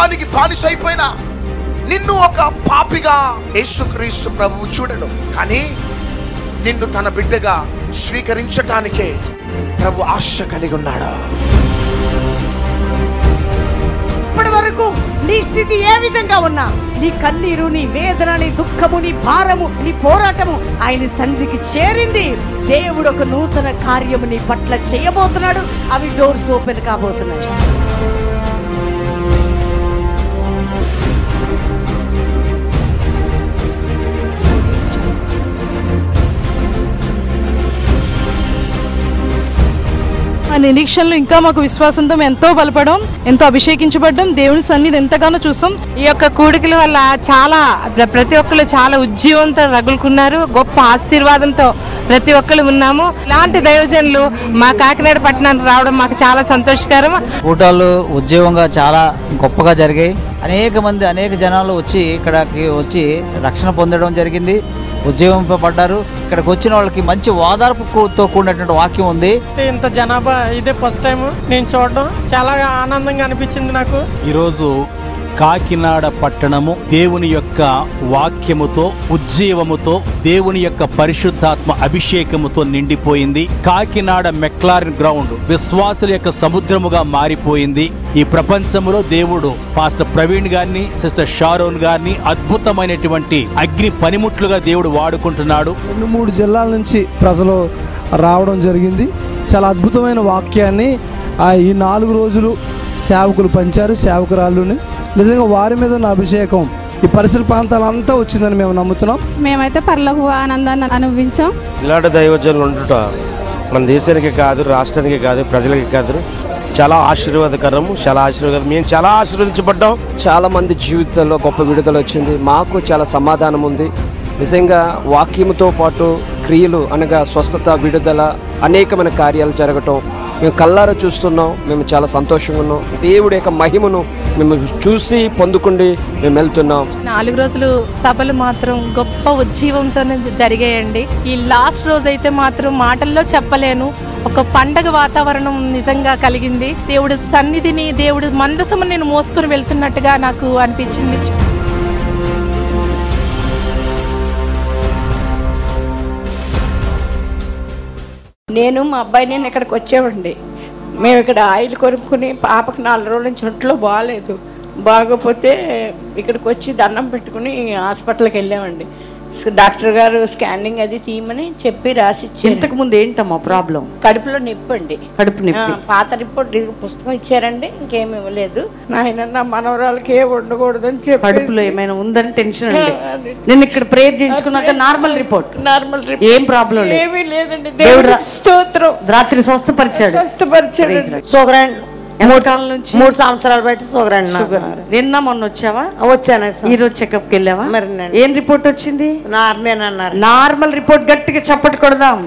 పాపానికి బానిసైపోయినా నిన్ను ఒక పాపిగా యేసుక్రీస్తు ప్రభువు చూడడు, కానీ నిన్ను తన బిడ్డగా స్వీకరించటానికే ప్రభు ఆశ కలిగి ఉన్నాడు. ఇప్పటి వరకు నీ స్థితి ఏ విధంగా ఉన్నా, నీ కన్నీరు, నీ వేదన, నీ దుఃఖము, నీ భారము, నీ పోరాటము ఆయన సన్నిధికి చేరింది. దేవుడు ఒక నూతన కార్యము నీ పట్ల చేయబోతున్నాడు. అవి డోర్స్ ఓపెన్ కాబోతున్నాయి. ఆ నిరీక్షణలో ఇంకా మాకు విశ్వాసంతో ఎంతో బలపడం, ఎంతో అభిషేకించబడ్డం, దేవుని సన్నిధి ఎంతగానో చూసాం. ఈ యొక్క కూడికల వల్ల ప్రతి ఒక్కరు చాలా ఉజ్జీవంతో రగులుకున్నారు. గొప్ప ఆశీర్వాదంతో ప్రతి ఒక్కరు ఉన్నాము. ఇలాంటి దైవజనులు మా కాకినాడ పట్టణానికి రావడం మాకు చాలా సంతోషకరం. కూటాలు ఉద్యోగంగా చాలా గొప్పగా జరిగాయి. అనేక జనాలు ఇక్కడికి వచ్చి రక్షణ పొందడం జరిగింది, ఉద్యోగింపబడ్డారు. ఇక్కడికి వచ్చిన వాళ్ళకి మంచి ఓదార్పుతో కూడినటువంటి వాక్యం ఉంది. ఇంత జనాభా ఇదే ఫస్ట్ టైం నేను చూడడం, చాలా ఆనందంగా అనిపించింది నాకు. ఈరోజు కాకినాడ పట్టణము దేవుని యొక్క వాక్యముతో, ఉజ్జీవముతో, దేవుని యొక్క పరిశుద్ధాత్మ అభిషేకముతో నిండిపోయింది. కాకినాడ మెక్లారెన్ గ్రౌండ్ విశ్వాసుల యొక్క సముద్రముగా మారిపోయింది. ఈ ప్రపంచంలో దేవుడు పాస్టర్ ప్రవీణ్ గారిని, సిస్టర్ షారోన్ గారిని అద్భుతమైనటువంటి అగ్ని పనిముట్లుగా దేవుడు వాడుకుంటున్నాడు. 2-3 జిల్లాల నుంచి ప్రజలు రావడం జరిగింది. చాలా అద్భుతమైన వాక్యాన్ని ఈ 4 రోజులు సేవకులు పంచారు, సేవకురాళ్ళుని. నిజంగా వారి మీద ఉన్న అభిషేకం ఈ పరిసర ప్రాంతాలంతా వచ్చిందని మేము నమ్ముతున్నాం. మేమైతే పరలోక ఆనందాన్ని అనుభవించాం. ఇలాంటి దైవజనులు ఉండట మన దేశానికి కాదు, రాష్ట్రానికి కాదు, ప్రజలకి కాదు, చాలా ఆశీర్వాదకరం. మేము చాలా ఆశీర్వదించబడ్డాం. చాలా మంది జీవితంలో గొప్ప విడుదల వచ్చింది. మాకు చాలా సమాధానం ఉంది. నిజంగా వాక్యముతో పాటు క్రియలు అనగా స్వస్థత, విడుదల, అనేకమైన కార్యాలు జరగటం మేము కళ్ళారా చూస్తున్నాం. మేము చాలా సంతోషంగా ఉన్నాం. దేవుడి యొక్క మహిమను మేము చూసి పొందుకుండి మేము వెళ్తున్నాం. 4 రోజులు సభలు మాత్రం గొప్ప ఉజ్జీవంతోనే జరిగాయండి. ఈ లాస్ట్ రోజు అయితే మాత్రం మాటల్లో చెప్పలేను, ఒక పండగ వాతావరణం నిజంగా కలిగింది. దేవుడి సన్నిధిని, దేవుడి మందసము నేను మోసుకొని వెళ్తున్నట్టుగా నాకు అనిపించింది. నేను మా అబ్బాయి ఇక్కడికి వచ్చామండి. మేము ఇక్కడ ఆయిల్ కొనుక్కుని పాపకు 4 రోజుల నుంచి ఒంట్లో బాగాలేదు. బాగోపోతే ఇక్కడికి వచ్చి దండం పెట్టుకుని హాస్పిటల్కి వెళ్ళామండి. డాక్టర్ గారు స్కానింగ్ అది తీయమని చెప్పి రాసిచ్చారు. ఇంతకు ముందు ఏంటమ్మా ప్రాబ్లం? కడుపులో నొప్పి అండి. కడుపు నొప్పి. పాత రిపోర్ట్ పుస్తకం ఇచ్చారండి, ఇంకేమి ఇవ్వలేదు. నాయన మనవరాలకి ఏ ఉండకూడదని చెప్పి కడుపులో ఏమైనా ఉందని టెన్షన్ అండి. నేను ఇక్కడ ప్రేయర్ చేయించుకున్నాక నార్మల్ రిపోర్ట్ ఏం ప్రాబ్లం లేదు, ఏమీ లేదండి. దేవుడు స్తోత్రం, రాత్రి స్వస్థపరిచాడు. షుగర్ 3 సంవత్సరాలు బట్టి షుగర్ అన్నారు. నిన్న మొన్న వచ్చావా? వచ్చాను. ఈ రోజు చెకప్కి వెళ్ళావా? ఏం రిపోర్ట్ వచ్చింది? Normal report. గట్టిగా చప్పటి కొడదాం.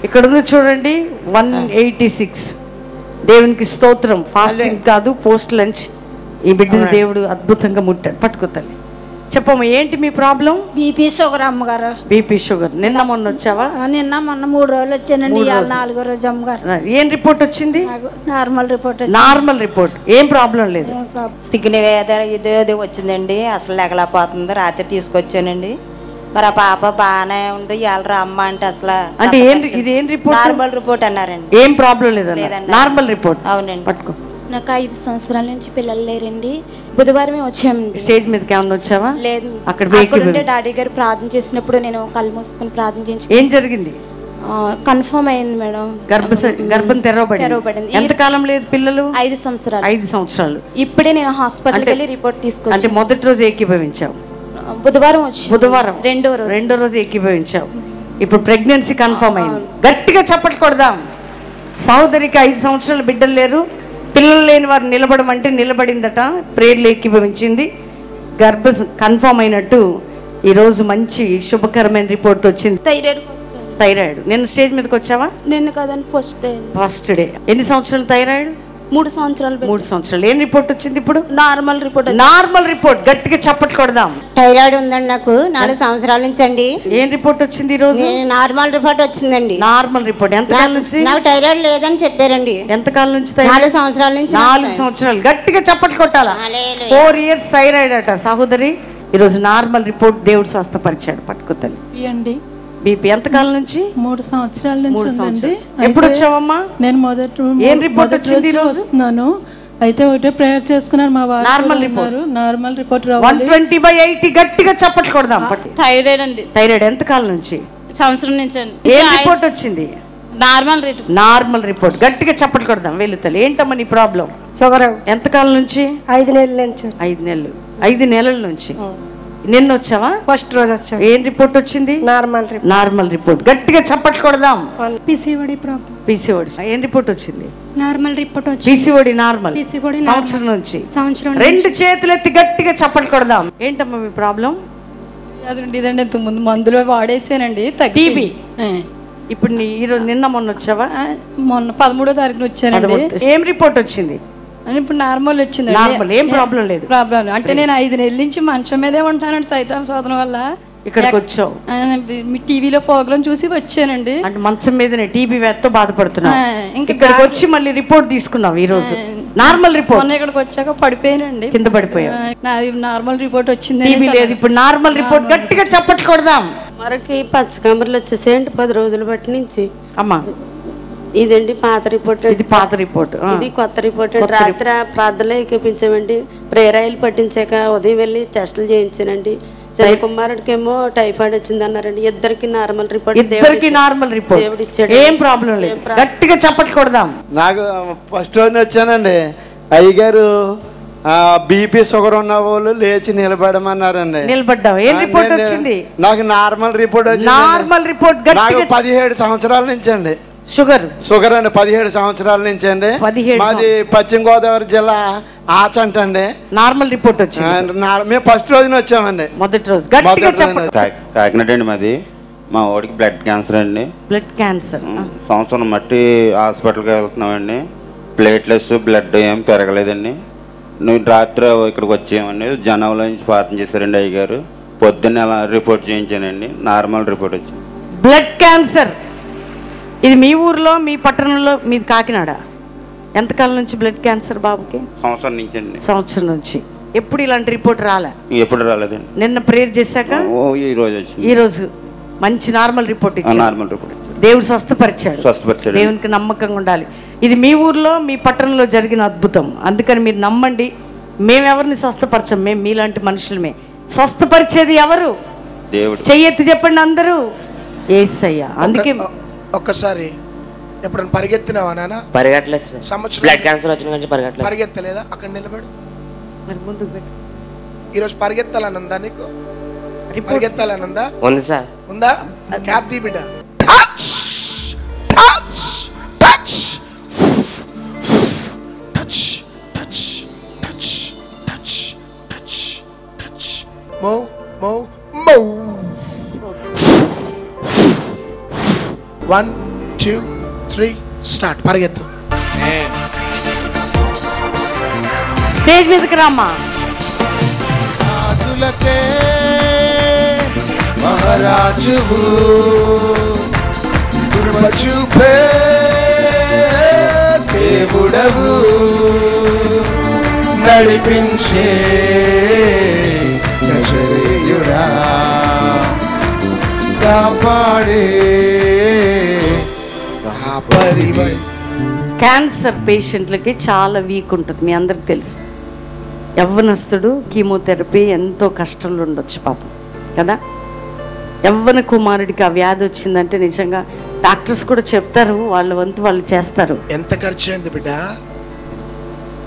ఇక్కడ ఉంది చూడండి, 186. దేవునికి స్తోత్రం. ఫాస్టింగ్ కాదు, పోస్ట్ లంచ్. ఈ బిడ్డను దేవుడు అద్భుతంగా ముట్టాడు. పట్టుకోతాలి. చెప్పమ్మా, ఏంటి మీ ప్రాబ్లం? బీపీ షుగర్ అమ్మగారు. BP sugar. నిన్న మొన్న వచ్చావా? నిన్న మొన్న 3 రోజులు వచ్చానండి. 4వ రోజు అమ్మగారు. ఏం రిపోర్ట్ వచ్చింది? Normal report. Normal report. ఏం ప్రాబ్లం లేదు. సిగ్గుని వేద ఇదేదో వచ్చిందండి, అసలు లేకలేకపోతుంది. రాత్రి తీసుకొచ్చానండి. మరి ఆ పాప బాగానే ఉంది. ఇవాళ అమ్మ అంటే అసలు అంటే ఇది ఏం రిపోర్ట్? నార్మల్ రిపోర్ట్ అన్నారండి. ఏం ప్రాబ్లం లేదండి, నార్మల్ రిపోర్ట్. అవునండి. పట్టుకో. నాకు 5 సంవత్సరాల నుంచి పిల్లలు లేరండి. బుధవారమే వచ్చామండి. స్టేజ్ మీదకి ఏమన్నా వచ్చావా? లేదు. అక్కడ డాడీ గారు ప్రార్థన చేసినప్పుడు నేను కళ్ళు మూసుకొని ప్రార్థన చేయించు. ఏం జరిగింది? కన్ఫర్మ్ అయింది మేడం. గర్భం తెరవబడింది. ఎంతకాలం లేదు పిల్లలు? 5 సంవత్సరాలు. 5 సంవత్సరాలు. ఇప్పుడే నేను హాస్పిటల్కి వెళ్ళి రిపోర్ట్ తీసుకొచ్చాను. అంటే మొదటి రోజు ఏకీభవించావు? బుధవారం వచ్చి. బుధవారం. రెండో రోజు ఏకీభవించావు. ఇప్పుడు ప్రెగ్నెన్సీ కన్ఫర్మ్ అయింది. గట్టిగా చప్పట్లు కొడదాం. సహోదరికి 5 సంవత్సరాల బిడ్డలు లేరు. పిల్లలు లేని వారు నిలబడమంటే నిలబడిందట. ప్రేయర్లు ఏకీభవించింది. గర్భం కన్ఫర్మ్ అయినట్టు ఈరోజు మంచి శుభకరమైన రిపోర్ట్ వచ్చింది. థైరాయిడ్. నిన్న స్టేజ్ మీదకి వచ్చావా? నిన్న కాదండి, ఫస్ట్ డే. ఎన్ని సంవత్సరాలు థైరాయిడ్? 3 సంవత్సరాలు 3 సంవత్సరాలు. ఏం రిపోర్ట్ వచ్చింది ఇప్పుడు? Normal report. Normal report. గట్టిగా చప్పట్లు కొడదాం. థైరాయిడ్ ఉందండి నాకు 4 సంవత్సరాల నుంచి అండి. ఏం రిపోర్ట్ వచ్చింది ఈ రోజు? నార్మల్ రిపోర్ట్ వచ్చిందండి. Normal report. ఎంత కాలం నుంచి? నాకు థైరాయిడ్ లేదని చెప్పారండి. ఎంత కాలం నుంచి? 4 సంవత్సరాల నుంచి. 4 సంవత్సరాలు. గట్టిగా చప్పట్లు కొట్టాలా? 4 years థైరాయిడ్ అట సహోదరి. ఈరోజు నార్మల్ రిపోర్ట్ దేవుడు స్వస్థపరిచాడు. పట్టుకుతాను అండి. బీపీ ఎంతకాలం నుంచి? 3 సంవత్సరాల నుంచి ఉందండి. ఎప్పుడు వచ్చావమ్మా? నేను ఏం రిపోర్ట్ వచ్చింది ఈ రోజు? అయితే ఒకటే ప్రేయర్ చేసుకున్నాను. మా వారు నార్మల్ రిపోర్ట్. నార్మల్ రిపోర్ట్ 120/80 గట్టిగా చప్పట్లు కొడదాం. థైరాయిడ్ అండి. థైరాయిడ్ ఎంత కాలం నుంచి? సంవత్సరం నుంచి అండి. ఏం రిపోర్ట్ వచ్చింది? Normal report. గట్టిగా చప్పట్లు కొడదాం. వెళ్తాలి. ఏంటమ్మా నీ ప్రాబ్లం? షుగర్. ఎంత కాలం నుంచి? 5 నెలల నుంచి. 5 నెలలు. 5 నెలల నుంచి. నిన్న వచ్చావా? ఫస్ట్ రోజు వచ్చా. ఏం రిపోర్ట్ వచ్చింది? Normal report. గట్టిగా చప్పట్లు కొడదాం. PCOD problem. పిసిఓడి. ఏం రిపోర్ట్ వచ్చింది? నార్మల్ రిపోర్ట్ వచ్చింది. PCOD normal. సంవత్సరం నుంచి. 2 చేతులు ఎత్తి గట్టిగా చప్పట్లు కొడదాం. ఏంటమ్మా మీ ప్రాబ్లం? ఇదండి ఇంత ముందు మందులు వాడేసానండి. టీబీ. ఇప్పుడు ఈరోజు నిన్న మొన్న వచ్చావా? మొన్న 13వ తారీఖున వచ్చానండి. ఏం రిపోర్ట్ వచ్చింది? ఇప్పుడు నార్మల్ వచ్చింది. నార్మల్. ఏం ప్రాబ్లం లేదు. ప్రాబ్లం అంటే నేను 5 నెలల నుంచి మంచం మీదే ఉంటానండి. సైతాన్ శోధన వల్ల ఇక్కడికి వచ్చావు. మీ టీవీలో ప్రోగ్రామ్ చూసి వచ్చానండి. అంటే మంచం మీదనే టీబీ వ్యాధితో బాధపడుతున్నావు. ఇక్కడికి వచ్చి మళ్ళీ రిపోర్ట్ తీసుకున్నావు ఈ రోజు. Normal report. మొన్న ఇక్కడికి వచ్చాక పడిపోయానండి. కింద పడిపోయావు. నార్మల్ రిపోర్ట్ వచ్చింది. టీబీ లేదు. ఇప్పుడు నార్మల్ రిపోర్ట్. గట్టిగా చప్పట్లు కొడదాం. మరొక పచ్చకమర్లు వచ్చేసేయండి 10 రోజుల బట్టి నుంచి. అమ్మా ఇదండి పాత రిపోర్ట్. ఇది పాత రిపోర్ట్. ఇది కొత్త రిపోర్ట్. రాత్రి ప్రార్థనలో ఎక్కిపించామండి. ప్రేయర్ ఆయిల్ పట్టించాక ఉదయం వెళ్ళి టెస్టులు చేయించానండి. కుమారుడికేమో టైఫాయిడ్ వచ్చింది అన్నారండి. ఇద్దరికి నార్మల్ రిపోర్ట్. ఇద్దరికి నార్మల్ రిపోర్ట్. దేవుడు ఇచ్చాడు. ఏం ప్రాబ్లం లేదు. గట్టిగా చప్పట్లు కొడదాం. నాకు ఫస్ట్ రోజు వచ్చానండి. అయ్యగారు బీపీ షుగర్ ఉన్న వాళ్ళు లేచి నిలబడమన్నారండి. నిలబడ్డావు. ఏం రిపోర్ట్ వచ్చింది? నాకు నార్మల్ రిపోర్ట్ వచ్చింది. Normal report. నాకు 17 సంవత్సరాల నుంచి అండి షుగర్ అండి. 17 సంవత్సరాల నుంచి అండి. మాది పశ్చిమ గోదావరి జిల్లా ఆచంట అండి. నార్మల్ రిపోర్ట్ వచ్చింది. మేము ఫస్ట్ రోజున వచ్చామండి. మొదటి రోజు. కాకినాడ అండి మాది. మా వాడికి బ్లడ్ క్యాన్సర్ అండి. Blood cancer. సంవత్సరం బట్టి హాస్పిటల్కి వెళ్తున్నామండి. ప్లేట్లెస్ బ్లడ్ ఏం పెరగలేదండి. నువ్వు రాత్రి ఇక్కడికి వచ్చామండి. జనంలో నుంచి ప్రార్థన చేశారండి అయ్యగారు. పొద్దున్న అలా రిపోర్ట్ చేయించానండి. నార్మల్ రిపోర్ట్ వచ్చింది. Blood cancer. ఇది మీ ఊర్లో, మీ పట్టణంలో, మీది కాకినాడ. ఎంతకాలం నుంచి బ్లడ్ క్యాన్సర్ బాబుకి? సంవత్సరం నుంచి అండి. సంవత్సరం నుంచి. ఎప్పుడు ఇలాంటి రిపోర్ట్ రాలే? ఎప్పుడు రాలేదండి. నిన్న ప్రేయర్ చేశాక ఈ రోజు వచ్చింది. ఈ రోజు మంచి నార్మల్ రిపోర్ట్ ఇచ్చాడు. Normal report. దేవుడు స్వస్థపరిచాడు. దేవునికి నమ్మకంగా ఉండాలి. ఇది మీ ఊర్లో, మీ పట్టణంలో జరిగిన అద్భుతం. అందుకని మీరు నమ్మండి. మేమెవరిని స్వస్థపరచం. మేము మీలాంటి మనుషులమే. స్వస్థపరిచేది ఎవరు? దేవుడు. చెయ్యెత్తి చెప్పండి అందరూ. యేసయ్య. అందుకే ఒక్కసారి ఎప్పుడైనా పరిగెత్తినావా నాన్న? పరిగెట్టలేదు సార్. సంవత్సరం బ్లడ్ క్యాన్సర్ వచ్చిన నుంచి పరిగెట్టలేదు. పరిగెత్తలేదా? అక్కడ నిలబడు. మరి ముందుకు పెట్టు. ఈరోజు పరిగెత్తాలనుందా నీకు? పరిగెత్తాలనుందా? ఉంది సార్. ఉందా? క్యాప్ తీ బిడ్డ. One, 2, 3, start. పరిగెత్తు. స్టేజ్ మీదకి రామ్మా. మహారాజువు కృప చూపే దేవుడవు నడిపించే నజరేయుడా కాపాడే. క్యాన్సర్ పేషెంట్లకి చాలా వీక్ ఉంటుంది. మీ అందరికి తెలుసు. యవ్వనస్తుడు కీమోథెరపీ ఎంతో కష్టంలో ఉండొచ్చు పాపం కదా. యవ్వన కుమారుడికి ఆ వ్యాధి వచ్చిందంటే నిజంగా డాక్టర్స్ కూడా చెప్తారు, వాళ్ళ వంతు వాళ్ళు చేస్తారు. ఎంత ఖర్చు అయింది బిడ్డ?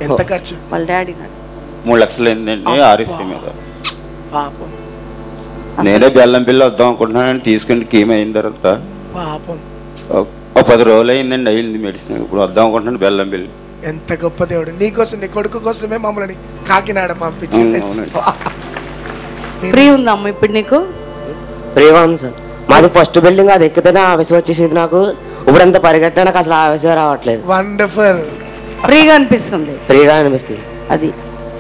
ఎంత ఖర్చు? వాళ్ళ డాడీ 3 లక్షలు అయిందండి ఆర్ఎస్పీ మీద. పాపం. నేనే బెల్లం బిల్లు వద్దాం అనుకుంటున్నాను. తీసుకుని కీమ్ అయిన తర్వాత పాపం 10 రోజులు అయిందండి. అయింది మెడిసిన్. ఇప్పుడు వద్దాం అనుకుంటున్నాను బెల్లం బిల్లు. ఎంత గొప్ప దేవుడు. నీకోసం, నీ కొడుకు కోసమే మమ్మల్ని కాకినాడ పంపించింది. ఫ్రీ ఉందమ్మా ఇప్పుడు నీకు? ఫ్రీగా ఉంది సార్. మాది ఫస్ట్ బిల్డింగ్. అది ఎక్కితేనే ఆవేశం వచ్చేసేది నాకు. ఇప్పుడు ఎంత పరిగెట్టినా నాకు అసలు ఆవేశం రావట్లేదు. వండర్ఫుల్. ఫ్రీగా అనిపిస్తుంది. ఫ్రీగా అనిపిస్తుంది. అది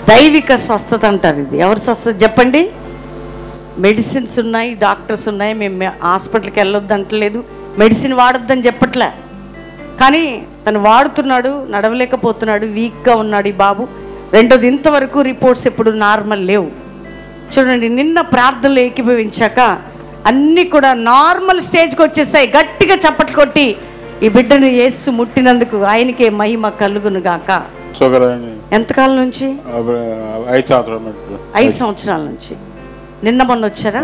దైవిక స్వస్థత అంటారు. ఇది ఎవరి స్వస్థత చెప్పండి? మెడిసిన్స్ ఉన్నాయి, డాక్టర్స్ ఉన్నాయి, మేము హాస్పిటల్కి వెళ్ళొద్దు అంటలేదు, మెడిసిన్ వాడొద్దని చెప్పట్లే. కానీ తను వాడుతున్నాడు, నడవలేకపోతున్నాడు, వీక్గా ఉన్నాడు ఈ బాబు. రెండోది, ఇంతవరకు రిపోర్ట్స్ ఎప్పుడు నార్మల్ లేవు. చూడండి, నిన్న ప్రార్థనలు ఏకీభవించాక అన్నీ కూడా నార్మల్ స్టేజ్కి వచ్చేసాయి. గట్టిగా చప్పట్లు కొట్టి ఈ బిడ్డను యేసు ముట్టినందుకు ఆయనకే మహిమ కలుగును గాక. ఎంతకాలం నుంచి? 5 సంవత్సరాల నుంచి. నిన్న మొన్న వచ్చారా?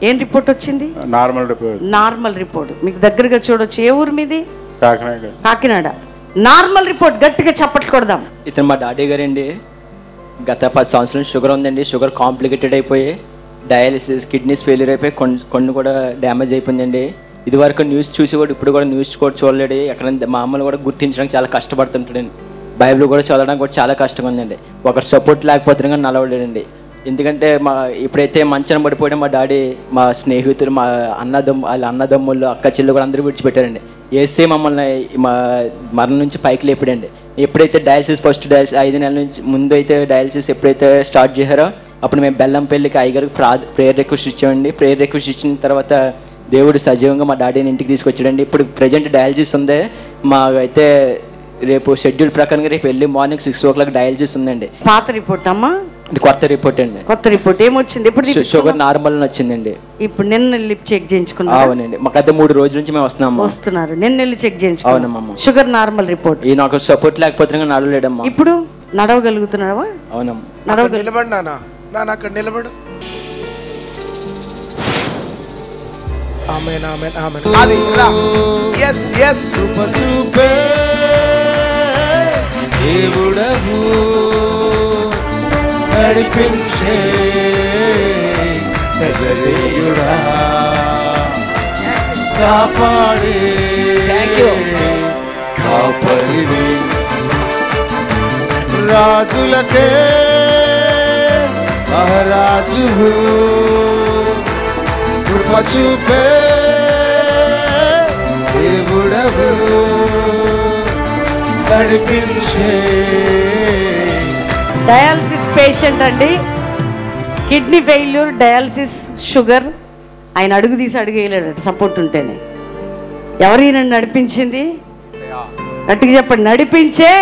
ఏం రిపోర్ట్ వచ్చింది? Normal report. మీకు దగ్గరగా చూడొచ్చు. ఏ ఊరు మీది? కాకినాడ. Normal report. గట్టిగా చప్పట్లు కొడదాం. ఇతను మా డాడీ గారండి. గత 10 సంవత్సరాల షుగర్ ఉందండి. షుగర్ కాంప్లికేటెడ్ అయిపోయి డయాలిసిస్, కిడ్నీస్ ఫెయిల్యూర్ అయిపోయి కొన్ని కూడా డ్యామేజ్ అయిపోయిందండి. ఇదివరకు న్యూస్ చూసి కూడా ఇప్పుడు కూడా న్యూస్ కూడా చూడలేడు. ఎక్కడ మా అమ్మలు కూడా గుర్తించడానికి చాలా కష్టపడుతుంటాడండి. బైబిల్ కూడా చదవడానికి కూడా చాలా కష్టంగా ఉందండి. ఒకరు సపోర్ట్ లేకపోతే కానీ నలవలేడండి. ఎందుకంటే ఇప్పుడైతే మంచం పడిపోవడం మా డాడీ, మా స్నేహితులు, మా వాళ్ళ అన్నదమ్ముళ్ళు, అక్క చెల్లు కూడా అందరూ విడిచిపెట్టారండి. ఏసే మమ్మల్ని మా మరణం నుంచి పైకి లేపాడండి. ఎప్పుడైతే ఫస్ట్ డయాలిసిస్ 5 నెలల నుంచి ముందు అయితే డయాలిసిస్ ఎప్పుడైతే స్టార్ట్ చేశారో అప్పుడు మేము బెల్లంపల్లికి అయ్యగారికి ప్రేయర్ రిక్వెస్ట్ ఇచ్చామండి. ప్రేయర్ రిక్వెస్ట్ ఇచ్చిన తర్వాత దేవుడు సజీవంగా మా డాడీని ఇంటికి తీసుకొచ్చాడండి. ఇప్పుడు ప్రజెంట్ డయాలిసిస్ ఉంది. మా అయితే రేపు షెడ్యూల్ ప్రకారంగా రేపు వెళ్ళి మార్నింగ్ 6 o'clock డయాలిసిస్ ఉందండి. పాత రిపోర్ట్ అమ్మా? ఇది కొత్త రిపోర్ట్ అండి. కొత్త రిపోర్ట్ ఏమొచ్చింది? ఇప్పుడు షుగర్ నార్మల్ వచ్చిందండి. ఇప్పుడు నిన్న లిప్ చెక్ చేయించుకున్నాం. అవునండి. మాకైతే 3 రోజుల నుంచి మేము వస్తున్నారు. నిన్న వెళ్ళి చెక్ చేయించుకున్నాం. అవునమ్మా. Sugar normal report. ఈ నాకు సపోర్ట్ లేకపోతే నడవలేడమ్మా. ఇప్పుడు నడవగలుగుతున్నావా? అవునమ్మా. నిలబడి నాన్న అక్కడ నిలబడు. ఆమేన్ ఆమేన్ ఆమేన్. అది రా. yes yes. చూపే దేవుడవు నడిపించే నజరేయుడా కాపాడే కాపరివి రాజులకే మహారాజు కృప చూపే దేవుడవు నడిపించే. డయాలసిస్ పేషెంట్ అండి. Kidney failure, dialysis, sugar. ఆయన అడుగు తీసి అడుగేయలేడు సపోర్ట్ ఉంటేనే. ఎవరైనా నడిపించింది? గట్టిగా చెప్పండి. నడిపించే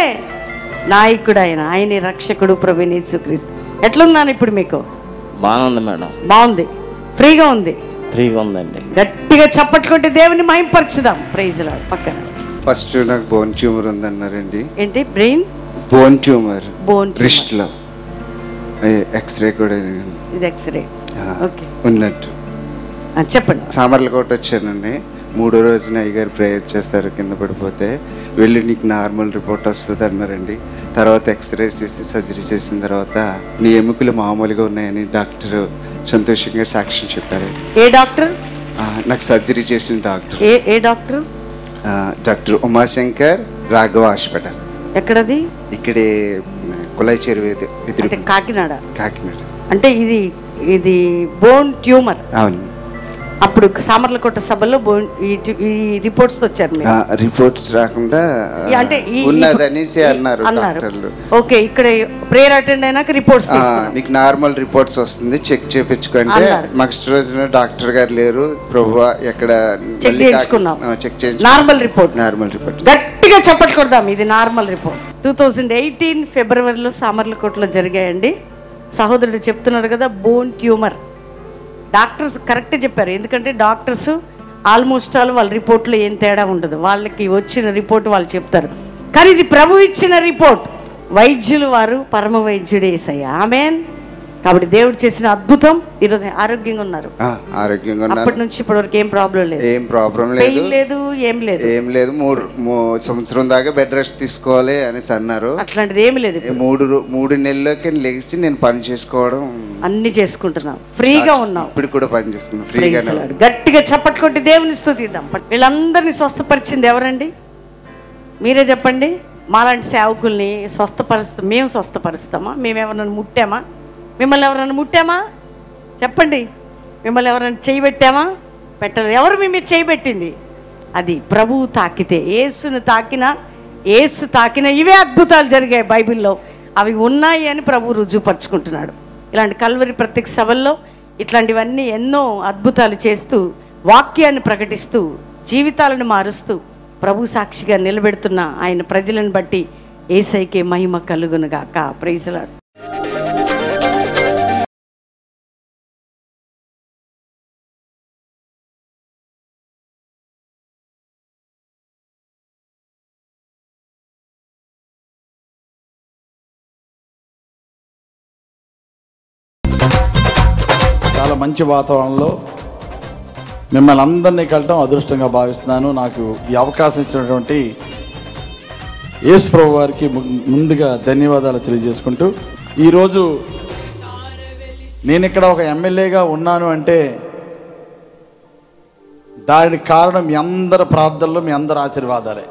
నాయకుడు ఆయన. ఆయనే రక్షకుడు ప్రభువైన యేసుక్రీస్తు. ఎట్లున్నాను ఇప్పుడు మీకు? బాగుంది మేడం. బాగుంది. ఫ్రీగా ఉంది. ఫ్రీగా ఉందండి. గట్టిగా చప్పట్టుకుంటే దేవుని మహింపరచుదాం. Praise lord. పక్కన ఫస్ట్ నాకు బోన్ ట్యూమర్ ఉందన్నారండి. ఏంటి? Brain bone tumour. Bone wrist లో ఎక్స్రే కూడా ఇది ఎక్స్రే ఓకే ఉన్నట్టు. చెప్పండి. సామర్లకోట వచ్చానండి. 3వ రోజున అయ్యగారు ప్రేయర్ చేస్తారు. కింద పడిపోతే వెళ్ళి నీకు నార్మల్ రిపోర్ట్ వస్తుంది అన్నారండి. తర్వాత ఎక్స్రే చేసి సర్జరీ చేసిన తర్వాత నీ ఎముకలు మామూలుగా ఉన్నాయని డాక్టర్ సంతోషంగా సాక్ష్యం చెప్పారు. ఏ డాక్టర్? నాకు సర్జరీ చేసిన డాక్టర్. ఏ doctor? Doctor Umashankar Raghava hospital. ఎక్కడది? ఇక్కడే కులాయి చెరువు ఎదురు. కాకినాడ. కాకినాడ. అంటే ఇది బోన్ ట్యూమర్. అవును. అప్పుడు సామర్లకోట సభలో ఈ రిపోర్ట్స్ వచ్చారు. రిపోర్ట్స్ రాకుండా అంటే ఉన్నదనేసి అన్నారు డాక్టర్లు. ఓకే. ఇక్కడ ప్రేయర్ అటెండ్ అయినాక రిపోర్ట్స్ నీకు నార్మల్ రిపోర్ట్స్ వస్తుంది, చెక్ చేయించుకుంటే నెక్స్ట్ రోజున డాక్టర్ గారు లేరు ప్రభువా ఎక్కడ చెక్ చేయించుకున్నాం. చెక్ చేయించు. Normal report. Normal report. గట్టిగా చప్పట్లు కొడదాం. ఇది నార్మల్ రిపోర్ట్. 2018 ఫిబ్రవరిలో సామర్లకోటలో జరిగాయండి. సహోదరుడు చెప్తున్నాడు కదా, బోన్ ట్యూమర్. డాక్టర్స్ కరెక్ట్ చెప్పారు. ఎందుకంటే డాక్టర్స్ ఆల్మోస్ట్ ఆల్ వాళ్ళ రిపోర్ట్లో ఏం తేడా ఉండదు. వాళ్ళకి వచ్చిన రిపోర్ట్ వాళ్ళు చెప్తారు. కానీ ఇది ప్రభు ఇచ్చిన రిపోర్ట్. వైద్యులు వారు పరమ వైద్యుడు యేసయ్య. ఆమేన్. కాబట్టి దేవుడు చేసిన అద్భుతం. ఈరోజు ఆరోగ్యంగా ఉన్నారు. ఆరోగ్యంగా ఉన్నారు. అప్పటి నుంచి ఇప్పటి వరకు ఏం ప్రాబ్లం లేదు. ఏం ప్రాబ్లం లేదు. ఏం లేదు. 3 సంవత్సరం దాకా బెడ్ రెస్ట్ తీసుకోవాలి అనేసి అన్నారు. అట్లాంటిది ఏమి లేదు. 3 నెలల్లోకి లేచి నేను పని చేసుకోవడం అన్ని చేసుకుంటున్నాం. ఫ్రీగా ఉన్నాం. ఇప్పుడు కూడా పని చేస్తున్నాం ఫ్రీగా. గట్టిగా చప్పట్లు కొట్టి దేవుని స్తుతిద్దాం. వీళ్ళందరినీ స్వస్థపరిచింది ఎవరండి? మీరే చెప్పండి. మాలాంటి సేవకుల్ని స్వస్థపరుస్తాం. మేము స్వస్థపరుస్తామా? మేము ఎవరైనా ముట్టామా? మిమ్మల్ని ఎవరైనా ముట్టామా? చెప్పండి. మిమ్మల్ని ఎవరైనా చేయబెట్టామా? పెట్టలేదు. ఎవరు మీ మీద చేయబెట్టింది? అది ప్రభువు తాకితే. యేసును తాకినా యేసు తాకిన ఇవే అద్భుతాలు జరిగాయి బైబిల్లో. అవి ఉన్నాయి అని ప్రభు రుజువుపరుచుకుంటున్నాడు. ఇలాంటి కల్వరి ప్రత్యక్ష సభల్లో ఇట్లాంటివన్నీ ఎన్నో అద్భుతాలు చేస్తూ, వాక్యాన్ని ప్రకటిస్తూ, జీవితాలను మారుస్తూ ప్రభు సాక్షిగా నిలబెడుతున్న ఆయన ప్రజలను బట్టి యేసయ్యకే మహిమ కలుగునుగాక. Praise the lord. చాలా మంచి వాతావరణంలో మిమ్మల్ని అందరినీ కలటం అదృష్టంగా భావిస్తున్నాను. నాకు ఈ అవకాశం ఇచ్చినటువంటి యేసు ప్రభు వారికి ముందుగా ధన్యవాదాలు తెలియజేసుకుంటూ, ఈరోజు నేను ఇక్కడ ఒక ఎమ్మెల్యేగా ఉన్నాను అంటే దానికి కారణం మీ అందరి ప్రార్థనలు, మీ అందరి ఆశీర్వాదాలే.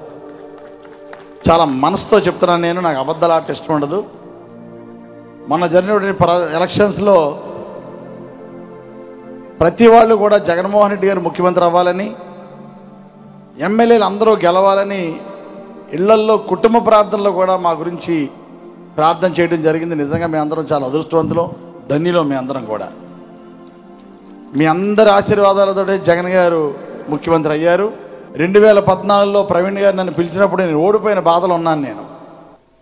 చాలా మనసుతో చెప్తున్నాను నేను, నాకు అబద్ధాలు ఆట ఇష్టం ఉండదు. మొన్న జరిగినటువంటి ఎలక్షన్స్లో ప్రతి వాళ్ళు కూడా జగన్మోహన్ రెడ్డి గారు ముఖ్యమంత్రి అవ్వాలని, ఎమ్మెల్యేలు అందరూ గెలవాలని ఇళ్లల్లో కుటుంబ ప్రార్థనలో కూడా మా గురించి ప్రార్థన చేయడం జరిగింది. నిజంగా మీ అందరం చాలా అదృష్టవంతులు, ధన్యులు. మీ అందరం కూడా మీ అందరి ఆశీర్వాదాలతో జగన్ గారు ముఖ్యమంత్రి అయ్యారు. 2014లో ప్రవీణ్ గారు నన్ను పిలిచినప్పుడు నేను ఓడిపోయిన బాధలు ఉన్నాను. నేను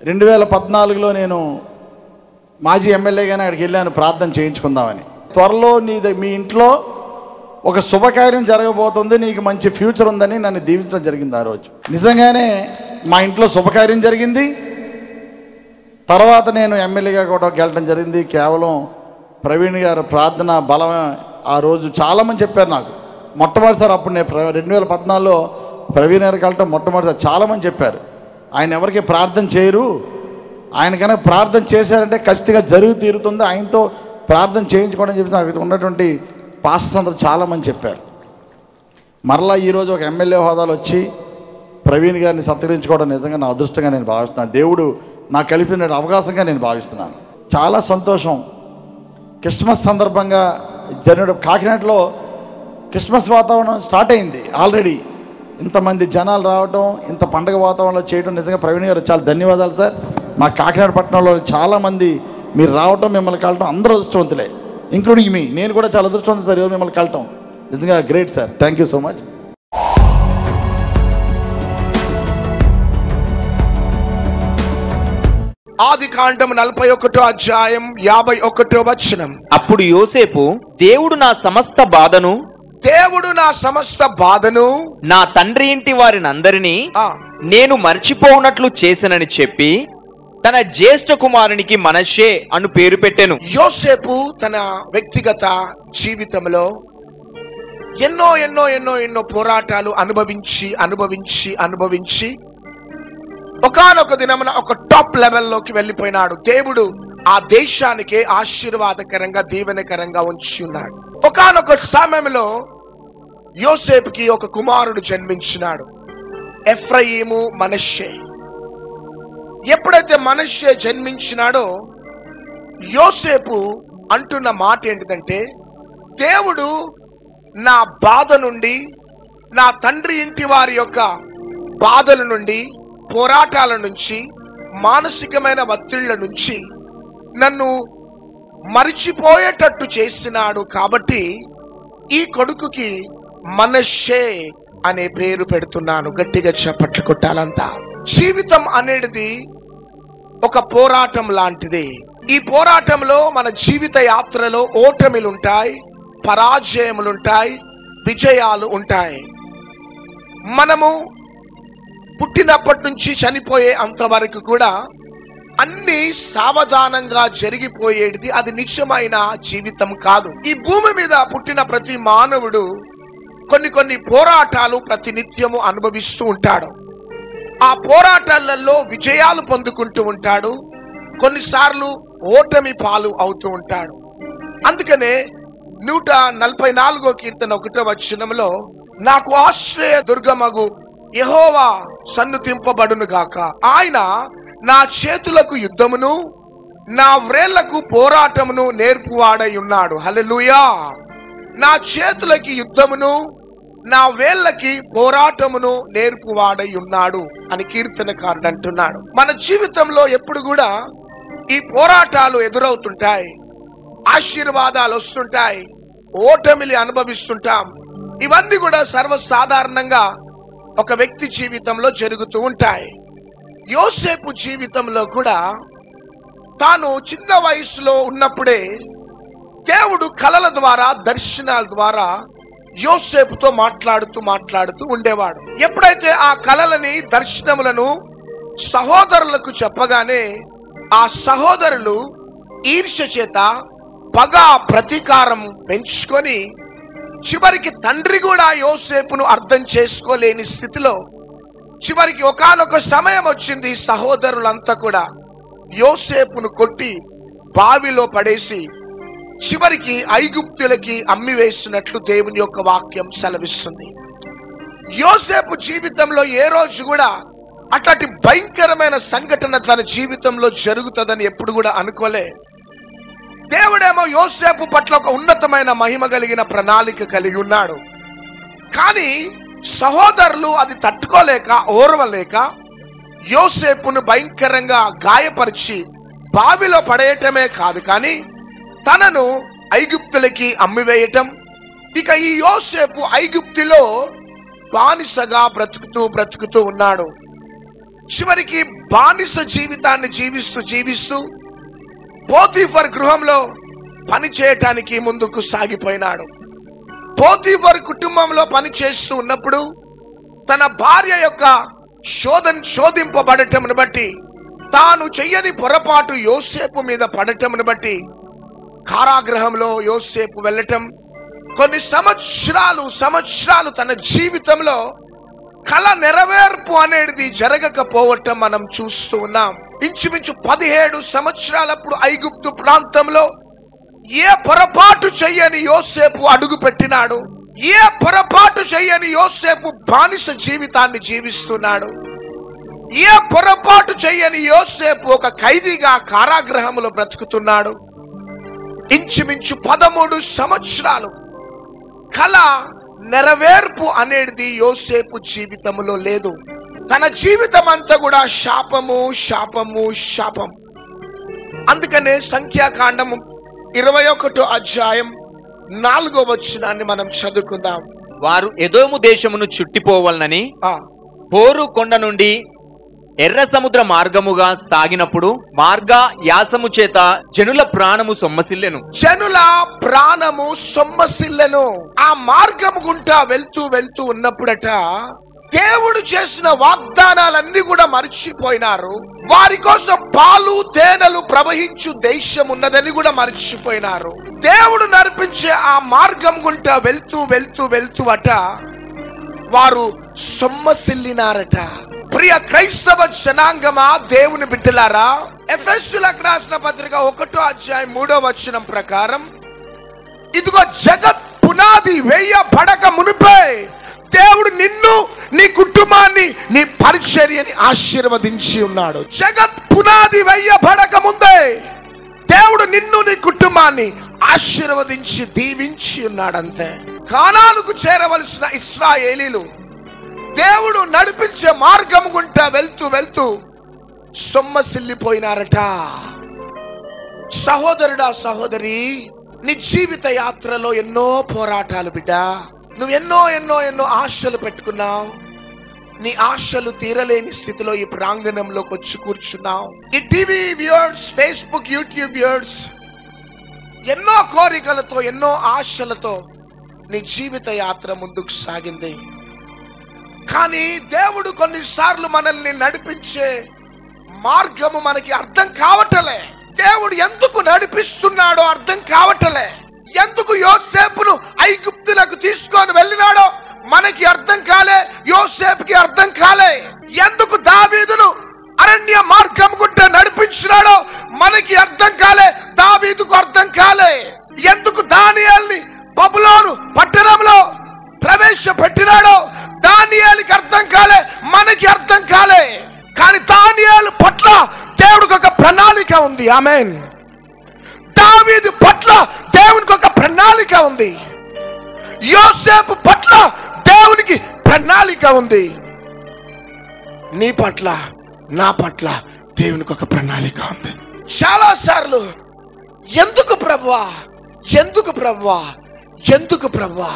2014లో నేను మాజీ ఎమ్మెల్యేగానే అక్కడికి వెళ్ళాను ప్రార్థన చేయించుకుందామని. త్వరలో మీ ఇంట్లో ఒక శుభకార్యం జరగబోతుంది, నీకు మంచి ఫ్యూచర్ ఉందని నన్ను దీవించడం జరిగింది. ఆ రోజు నిజంగానే మా ఇంట్లో శుభకార్యం జరిగింది. తర్వాత నేను ఎమ్మెల్యేగా కూడా గెలటం జరిగింది. కేవలం ప్రవీణ్ గారు ప్రార్థన బలం. ఆ రోజు చాలామంది చెప్పారు నాకు, మొట్టమొదటిసారి అప్పుడు నేను 2014లో ప్రవీణ్ గారికి వెళ్ళటం మొట్టమొదటిసారి చాలామంది చెప్పారు, ఆయన ఎవరికి ప్రార్థన చేయరు, ఆయన కనుక ప్రార్థన చేశారంటే ఖచ్చితంగా జరుగు తీరుతుంది, ఆయనతో ప్రార్థన చేయించుకోవడం చెప్పి నాకు ఉన్నటువంటి పాస్టర్స్ అందరూ చాలామంది చెప్పారు. మరలా ఈరోజు ఒక ఎమ్మెల్యే హోదాలో వచ్చి ప్రవీణ్ గారిని సత్కరించుకోవడం నిజంగా నా అదృష్టంగా నేను భావిస్తున్నాను. దేవుడు నాకు కలిపిన అవకాశంగా నేను భావిస్తున్నాను. చాలా సంతోషం. క్రిస్మస్ సందర్భంగా జరిగిన కాకినాడలో క్రిస్మస్ వాతావరణం స్టార్ట్ అయింది ఆల్రెడీ. ఇంతమంది జనాలు రావడం, ఇంత పండగ వాతావరణంలో చేయడం నిజంగా ప్రవీణ్ గారు చాలా ధన్యవాదాలు సార్. మా కాకినాడ పట్టణంలో చాలామంది మీరు రావటం, మిమ్మల్ని కలటం అందరూ అదృష్టవంతులే, ఇంక్లూడింగ్ మీ. నేను కూడా చాలా అదృష్టవంతులు సార్ ఈరోజు మిమ్మల్ని కలటం. నిజంగా great sir. Thank you so much. ఆదికాండం 41వ అధ్యాయం 51వ వచనం. అప్పుడు యోసేపు, దేవుడు నా సమస్త బాధను నా తండ్రి ఇంటి వారినందరినీ నేను మర్చిపోనట్లు చేసినని చెప్పి తన జ్యేష్ఠ కుమారునికి మనష్షే అను పేరు పెట్టెను. యోసేపు తన వ్యక్తిగత జీవితంలో ఎన్నో ఎన్నో ఎన్నో ఎన్నో పోరాటాలు అనుభవించి ఒకానొక దినమున ఒక టాప్ లెవెల్లోకి వెళ్ళిపోయినాడు. దేవుడు ఆ దేశానికి ఆశీర్వాదకరంగా, దీవెనకరంగా ఉంచి ఉన్నాడు. ఒకానొక సమయంలో యోసేపుకి ఒక కుమారుడు జన్మించినాడు, ఎఫ్రాయిము, మనష్షే. ఎప్పుడైతే మనష్షే జన్మించినాడో యోసేపు అంటున్న మాట ఏంటిదంటే, దేవుడు నా బాధ నుండి, నా తండ్రి ఇంటి వారి యొక్క బాధల నుండి, పోరాటాల నుంచి, మానసికమైన ఒత్తిళ్ల నుంచి నన్ను మరిచిపోయేటట్టు చేసినాడు. కాబట్టి ఈ కొడుకుకి మనష్షే అనే పేరు పెడుతున్నాను. గట్టిగా చప్పట్లు కొట్టాలంతా. జీవితం అనేది ఒక పోరాటం లాంటిది. ఈ పోరాటంలో మన జీవిత యాత్రలో ఓటమిలుంటాయి, పరాజయములుంటాయి, విజయాలు ఉంటాయి. మనము పుట్టినప్పటి నుంచి చనిపోయే అంతవరకు కూడా అన్ని సావధానంగా జరిగిపోయేది. అది నిజమైన జీవితం కాదు. ఈ భూమి మీద పుట్టిన ప్రతి మానవుడు కొన్ని పోరాటాలు ప్రతినిత్యము అనుభవిస్తూ ఉంటాడు. ఆ పోరాటాలలో విజయాలు పొందుకుంటూ ఉంటాడు, కొన్నిసార్లు ఓటమి పాలు అవుతూ ఉంటాడు. అందుకనే 144వ కీర్తన 1వ వచనంలో, నాకు ఆశ్రయ దుర్గమగు యెహోవా సన్నుతింపబడును గాక. ఆయన నా చేతులకు యుద్ధమును, నా వ్రేళ్లకు పోరాటమును నేర్పువాడై ఉన్నాడు. హల్లెలూయా. నా చేతులకి యుద్ధమును, నా వేళ్ళకి పోరాటమును నేర్పువాడై ఉన్నాడు అని కీర్తనకారుడు అంటున్నాడు. మన జీవితంలో ఎప్పుడు కూడా ఈ పోరాటాలు ఎదురవుతుంటాయి, ఆశీర్వాదాలు వస్తుంటాయి, ఓటమిని అనుభవిస్తుంటాం. ఇవన్నీ కూడా సర్వసాధారణంగా ఒక వ్యక్తి జీవితంలో జరుగుతూ ఉంటాయి. యోసేపు జీవితంలో కూడా తాను చిన్న వయసులో ఉన్నప్పుడే దేవుడు కలల ద్వారా, దర్శనాల ద్వారా యోసేపుతో మాట్లాడుతూ ఉండేవాడు. ఎప్పుడైతే ఆ కలలని, దర్శనములను సహోదరులకు చెప్పగానే ఆ సహోదరులు ఈర్ష్య చేత పగ, ప్రతీకారం పెంచుకొని చివరికి తండ్రి కూడా యోసేపును అర్థం చేసుకోలేని స్థితిలో చివరికి ఒకానొక సమయం వచ్చింది. సహోదరులంతా కూడా యోసేపును కొట్టి బావిలో పడేసి చివరికి ఐగుప్తులకి అమ్మివేసినట్లు దేవుని యొక్క వాక్యం సెలవిస్తుంది. యోసేపు జీవితంలో ఏ రోజు కూడా అట్లాంటి భయంకరమైన సంఘటన తన జీవితంలో జరుగుతుందని ఎప్పుడు కూడా అనుకోలే. దేవుడేమో యోసేపు పట్ల ఒక ఉన్నతమైన మహిమ కలిగిన ప్రణాళిక కలిగి ఉన్నాడు. కానీ సహోదరులు అది తట్టుకోలేక, ఓర్వలేక యోసేపును భయంకరంగా గాయపరిచి బావిలో పడేయటమే కాదు, కానీ తనను ఐగుప్తులకి అమ్మివేయటం. ఇక ఈ యోసేపు ఐగుప్తులో బానిసగా బ్రతుకుతూ ఉన్నాడు. చివరికి బానిస జీవితాన్ని జీవిస్తూ పోతీఫర్ గృహంలో పని చేయటానికి ముందుకు సాగిపోయినాడు. పోతీఫర్ కుటుంబంలో పని చేస్తూ ఉన్నప్పుడు తన భార్య యొక్క శోధింపబడటమును బట్టి, తాను చెయ్యని పొరపాటు యోసేపు మీద పడటమును బట్టి కారాగృహంలో యోసేపు వెళ్ళటం, కొన్ని సంవత్సరాలు తన జీవితంలో కళ నెరవేర్పు అనేది జరగకపోవటం మనం చూస్తూ ఉన్నాం. ఇంచుమించు 17 సంవత్సరాలప్పుడు ఐగుప్తు ప్రాంతంలో ఏ పొరపాటు చెయ్యని యోసేపు అడుగు పెట్టినాడు. ఏ పొరపాటు చెయ్యని యోసేపు బానిస జీవితాన్ని జీవిస్తున్నాడు. ఏ పొరపాటు చెయ్యని యోసేపు ఒక ఖైదీగా కారాగృహంలో బ్రతుకుతున్నాడు. ఇంచుమించు 13 సంవత్సరాలు కళ నెరవేర్పు అనేది యోసేపు జీవితంలో లేదు. తన జీవితం అంతా కూడా శాపం. అందుకనే సంఖ్యాకాండము 21వ అధ్యాయం 4వ వచనాన్ని మనం చదువుకుందాం. వారు ఎదోము దేశమును చుట్టిపోవాలని హోరు కొండ నుండి ఎర్ర సముద్ర మార్గముగా సాగినప్పుడు యాసము చేత జనుల ప్రాణము సొమ్మసిల్లెను. ఆ మార్గము గుంటా వెళ్తూ ఉన్నప్పుడట దేవుడు చేసిన వాగ్దానాలన్నీ కూడా మర్చిపోయినారు. వారి కోసం పాలు తేనెలు ప్రవహించు దేశం ఉన్నదని కూడా మర్చిపోయినారు. దేవుడు నడిపించే ఆ మార్గం గుంటా వెళ్తూ అట వారు సొమ్మసిల్లినారట. ప్రియ క్రైస్తవ జనాంగమా, దేవుని బిడ్డలారా, ఎఫెసీయులకు రాసిన పత్రిక 1వ అధ్యాయం 3వ వచనం ప్రకారం, ఇదిగో జగత్ పునాది వేయబడక మునిపే దేవుడు నిన్ను, నీ కుటుంబాన్ని, నీ పరిచర్యని ఆశీర్వదించి ఉన్నాడు. జగత్ పునాది వేయబడక ముందే దేవుడు నిన్ను, నీ కుటుంబాన్ని ఆశీర్వదించి దీవించి ఉన్నాడంతే. కానానుకు చేరవలసిన ఇశ్రాయేలీలు దేవుడు నడిపించే మార్గం గుంటా వెళ్తూ సొమ్మసిల్లిపోయినారట. సహోదరుడా, సహోదరి, నీ జీవిత యాత్రలో ఎన్నో పోరాటాలు బిడ్డ. నువ్వు ఎన్నో ఆశలు పెట్టుకున్నావు. నీ ఆశలు తీరలేని స్థితిలో ఈ ప్రాంగణంలోకి వచ్చి కూర్చున్నావు. ఈ TV viewers, Facebook, YouTube viewers, ఎన్నో కోరికలతో, ఎన్నో ఆశలతో నీ జీవిత యాత్ర ముందుకు సాగింది. కానీ దేవుడు కొన్నిసార్లు మనల్ని నడిపించే మార్గము మనకి అర్థం కావటలే. దేవుడు ఎందుకు నడిపిస్తున్నాడో అర్థం కావటలే. ఎందుకు యోసేపును ఐగుప్తులకు తీసుకొని వెళ్ళినాడో మనకి అర్థం కాలే, యోసేపుకి అర్థం కాలే. ఎందుకు దావీదును అరణ్య మార్గం గుండా నడిపించినాడో మనకి అర్థం కాలే, దావీదుకు అర్థం కాలే. ఎందుకు దానియేలుని బబులోను పట్టణంలో ప్రవేశపెట్టినాడో దానియేలుకి అర్థం కాలే, మనకి అర్థం కాలే. కానీ దానియేలు పట్ల దేవుడికి ఒక ప్రణాళిక ఉంది. ఆమేన్. దావీదు పట్ల దేవునికి ఒక ప్రణాళిక ఉంది. యోసేపు పట్ల ప్రణాళిక ఉంది. నీ పట్ల, నా పట్ల దేవునికి ఒక ప్రణాళిక ఉంది. చాలా సార్లు ఎందుకు ప్రభువా, ఎందుకు ప్రభువా, ఎందుకు ప్రభువా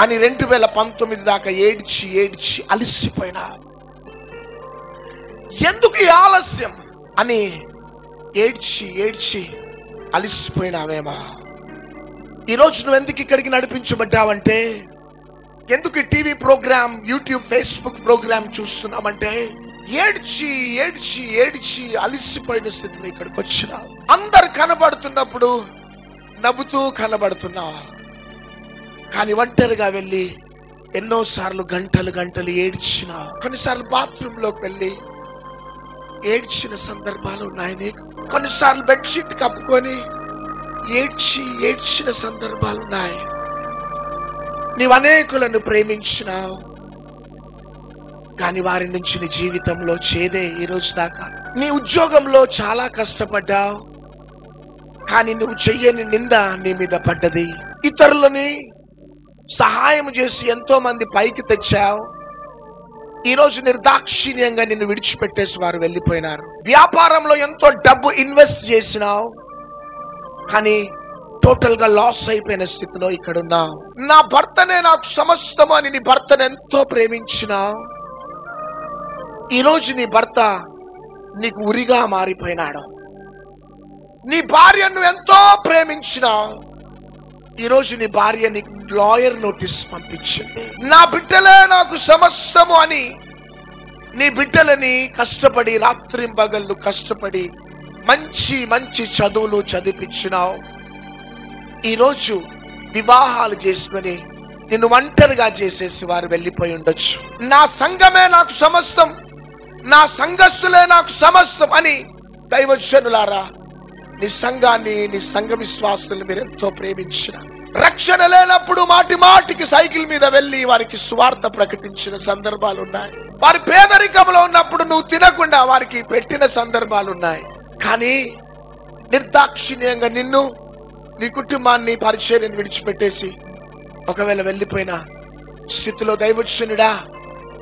అని 2019 దాకా ఏడ్చి ఏడ్చి అలిసిపోయినా. ఎందుకు ఈ ఆలస్యం అని ఏడ్చి ఏడ్చి అలిసిపోయినావేమో. ఈరోజు నువ్వు ఎందుకు ఇక్కడికి నడిపించబడ్డావంటే, ఎందుకు TV programme, YouTube, Facebook programme చూస్తున్నామంటే ఏడ్చి ఏడ్చి ఏడ్చి అలిసిపోయిన స్థితిలో ఇక్కడికి వచ్చినావు. అందరు కనబడుతున్నప్పుడు నవ్వుతూ కనబడుతున్నావు, కానీ ఒంటరిగా వెళ్ళి ఎన్నోసార్లు గంటలు గంటలు ఏడ్చినావు. కొన్నిసార్లు బాత్రూంలోకి వెళ్ళి ఏడ్చిన సందర్భాలు ఉన్నాయి నీకు. కొన్నిసార్లు బెడ్షీట్ కప్పుకొని ఏడ్చి ఏడ్చిన సందర్భాలు ఉన్నాయి. నీవు అనేకులను ప్రేమించినావు, కానీ వారి నుంచి నీ జీవితంలో చేదే ఈ రోజు దాకా. నీ ఉద్యోగంలో చాలా కష్టపడ్డావు, కానీ నువ్వు చెయ్యని నింద నీ మీద పడ్డది. ఇతరులని సహాయం చేసి ఎంతో మంది పైకి తెచ్చావు, ఈరోజు నిర్దాక్షిణ్యంగా నిన్ను విడిచిపెట్టేసి వారు వెళ్ళిపోయినారు. వ్యాపారంలో ఎంతో డబ్బు ఇన్వెస్ట్ చేసినావు, కానీ టోటల్ గా లాస్ అయిపోయిన స్థితిలో ఇక్కడ ఉన్నావు. నా భర్తనే నాకు సమస్తము అని నీ భర్తను ఎంతో ప్రేమించినావు, ఈరోజు నీ భర్త నీకు ఉరిగా మారిపోయినాడు. నీ భార్యను ఎంతో ప్రేమించినావు, ఈరోజు నీ భార్య నీకు లాయర్ నోటీస్ పంపించింది. నా బిడ్డలే నాకు సమస్తము అని నీ బిడ్డలని కష్టపడి రాత్రింబగళ్ళు కష్టపడి మంచి మంచి చదువులు చదివించినావు. ఈరోజు వివాహాలు చేసుకుని నిన్ను ఒంటరిగా చేసేసి వారు వెళ్ళిపోయి ఉండొచ్చు. నా సంఘమే నాకు సమస్తం, నా సంఘస్థులే నాకు సమస్తం అని దైవజనులారా నీ సంఘాన్ని, నీ సంఘ విశ్వాసులను మీరు ఎంతో ప్రేమించిన. రక్షణ లేనప్పుడు మాటి మాటికి సైకిల్ మీద వెళ్ళి వారికి సువార్త ప్రకటించిన సందర్భాలు ఉన్నాయి. వారి పేదరికంలో ఉన్నప్పుడు నువ్వు తినకుండా వారికి పెట్టిన సందర్భాలు ఉన్నాయి. కానీ నిర్దాక్షిణ్యంగా నిన్ను, నీ కుటుంబాన్ని, పరిచర్యను విడిచిపెట్టేసి ఒకవేళ వెళ్ళిపోయిన స్థితిలో దైవజనుడా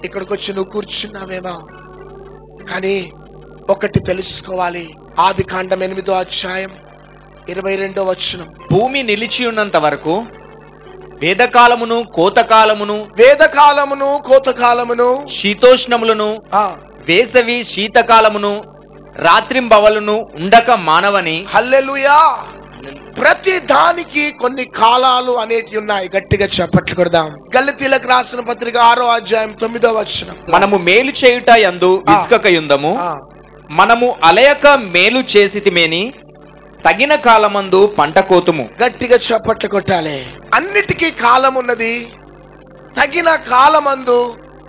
ఇక్కడికి వచ్చి నువ్వు కూర్చున్నావేమో. కానీ ఒకటి తెలుసుకోవాలి, ఆదికాండం 8వ అధ్యాయం 22వ వచనం. భూమి నిలిచి ఉన్నంత వరకు వేదకాలమును కోతకాలమును శీతోష్ణములను వేసవి శీతకాలమును రాత్రింబవలును ఉండక మానవని. హల్లెలూయా. ప్రతి దానికి కొన్ని కాలాలు అనేటి ఉన్నాయి. గట్టిగా చప్పట్లు కొడదాం. గలతీయులకు రాసిన పత్రిక 6వ అధ్యాయం 9వ వచనం. మనము మేలు చేయుట యందు విసుకకయుందము, మనము అలయక మేలు చేసితిమేని తగిన కాలమందు పంట కోతుము. గట్టిగా చప్పట్లు కొట్టాలి. అన్నిటికీ కాలం ఉన్నది, తగిన కాలమందు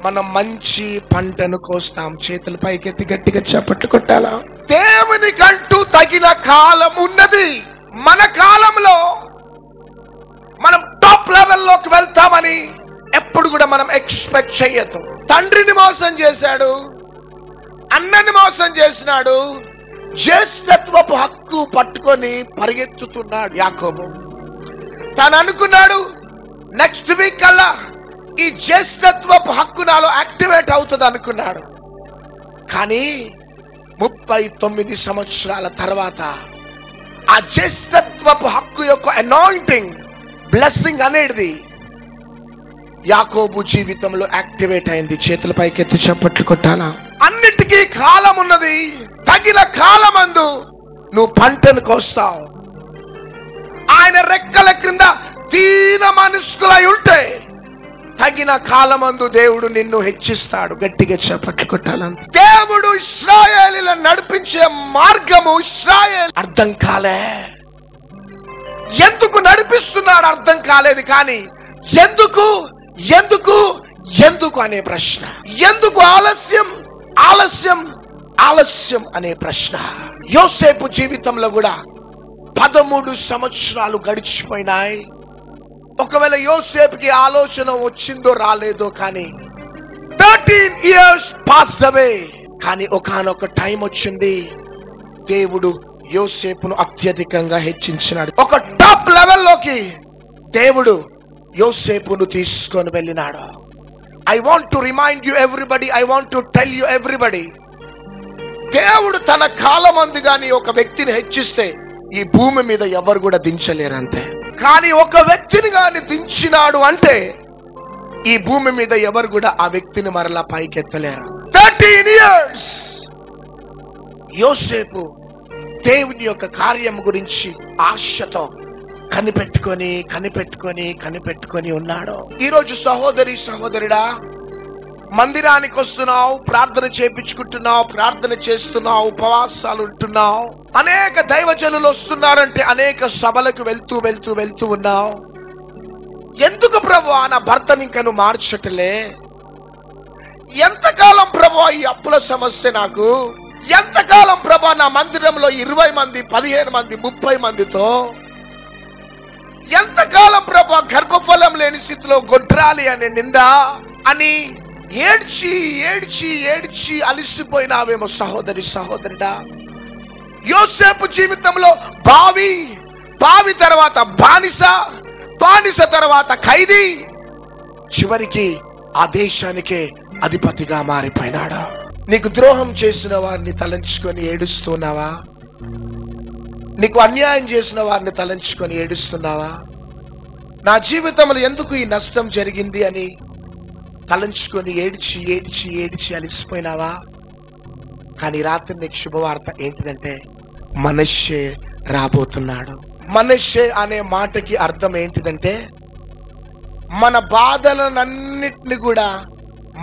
మనం మంచి పంటను కోస్తాం. చేతుల పైకెత్తి గట్టిగా చప్పట్లు కొట్టాలా. దేవునికంటూ తగిన కాలం ఉన్నది. మన కాలంలో మనం టాప్ లెవెల్లోకి వెళ్తామని ఎప్పుడు కూడా మనం ఎక్స్పెక్ట్ చేయొద్దు. తండ్రిని మోసం చేశాడు, అన్నని మోసం చేసినాడు, జ్యేష్ఠత్వపు హక్కు పట్టుకొని పరిగెత్తుతున్నాడు యాకోబు. తను అనుకున్నాడు నెక్స్ట్ వీక్ కల్లా ఈ జ్యేష్ఠత్వపు హక్కు నాలో యాక్టివేట్ అవుతుంది అనుకున్నాడు. కానీ 39 సంవత్సరాల తర్వాత ఆ జ్యేష్ఠత్వపు హక్కు యొక్క అనాయింటింగ్, బ్లెస్సింగ్ అనేది యాకోబు జీవితంలో యాక్టివేట్ అయింది. చేతుల పైకెత్తి చప్పట్లు కొట్టాలా. అన్నిటికీ కాలం ఉన్నది, తగిన కాలమందు నువ్వు పంటను కోస్తావు. ఆయన రెక్కల క్రింద దీన మనస్కులై ఉంటే తగిన కాలమందు దేవుడు నిన్ను హెచ్చిస్తాడు. గట్టిగా చప్పట్లు కొట్టాలని. దేవుడు ఇశ్రాయేలీలను నడిపించే మార్గము ఇశ్రాయేల్ అర్థం కాలే. ఎందుకు నడిపిస్తున్నాడు అర్థం కాలేదు, కానీ ఎందుకు ఎందుకు ఎందుకు అనే ప్రశ్న, ఎందుకు ఆలస్యం ఆలస్యం ఆలస్యం అనే ప్రశ్న. యోసేపు జీవితంలో కూడా 13 సంవత్సరాలు గడిచిపోయినాయి. ఒకవేళ యోసేపుకి ఆలోచన వచ్చిందో రాలేదో, కానీ 13 years passed away. కానీ ఒకానొక టైం వచ్చింది, దేవుడు యోసేపును అత్యధికంగా హెచ్చించినాడు. ఒక టాప్ లెవెల్లోకి దేవుడు యోసేపును తీసుకొని వెళ్ళినాడు. I want to remind you everybody, I want to tell you everybody, దేవుడు తన కాలమందు గాని ఒక వ్యక్తిని హెచ్చిస్తే ఈ భూమి మీద ఎవరు కూడా దించలేరు అంతే. కానీ ఒక వ్యక్తిని గాని దించినాడు అంటే ఈ భూమి మీద ఎవరు కూడా ఆ వ్యక్తిని మరలా పైకెత్తలేరు. 13 years యోసేపు దేవుని యొక్క కార్యం గురించి ఆశతో కనిపెట్టుకొని ఉన్నాడు. ఈరోజు సహోదరి సహోదరుడా, మందిరానికి వస్తున్నావు, ప్రార్థన చేయించుకుంటున్నావు, ప్రార్థన చేస్తున్నావు, ఉపవాసాలు ఉంటున్నావు, అనేక దైవజనులు వస్తున్నారంటే అనేక సభలకు వెళ్తూ ఉన్నావు. ఎందుకు ప్రభువా నా భర్తని ఇంకా నువ్వు మార్చటలే? ఎంతకాలం ప్రభువా ఈ అప్పుల సమస్య నాకు? ఎంతకాలం ప్రభువా నా మందిరంలో 20 మంది, 15 మంది, 30 మందితో? ఎంతకాలం ప్రభువా గర్భఫలం లేని స్థితిలో గొడ్రాలి అనే నింద అని ఏడ్చి అలిసిపోయినావేమో సహోదరి సహోదరుడా. యోసేపు జీవితంలో బావి తర్వాత బానిస తర్వాత ఖైదీ, చివరికి ఆ దేశానికే అధిపతిగా మారిపోయినాడు. నీకు ద్రోహం చేసిన వారిని తలంచుకొని ఏడుస్తున్నావా? నీకు అన్యాయం చేసిన వారిని తలంచుకొని ఏడుస్తున్నావా? నా జీవితంలో ఎందుకు ఈ నష్టం జరిగింది అని తలంచుకొని ఏడ్చి అలిసిపోయినావా? కానీ రాత్రి నీకు శుభవార్త ఏంటిదంటే మనష్షే రాబోతున్నాడు. మనష్షే అనే మాటకి అర్థం ఏంటిదంటే మన బాధలనన్నిటిని కూడా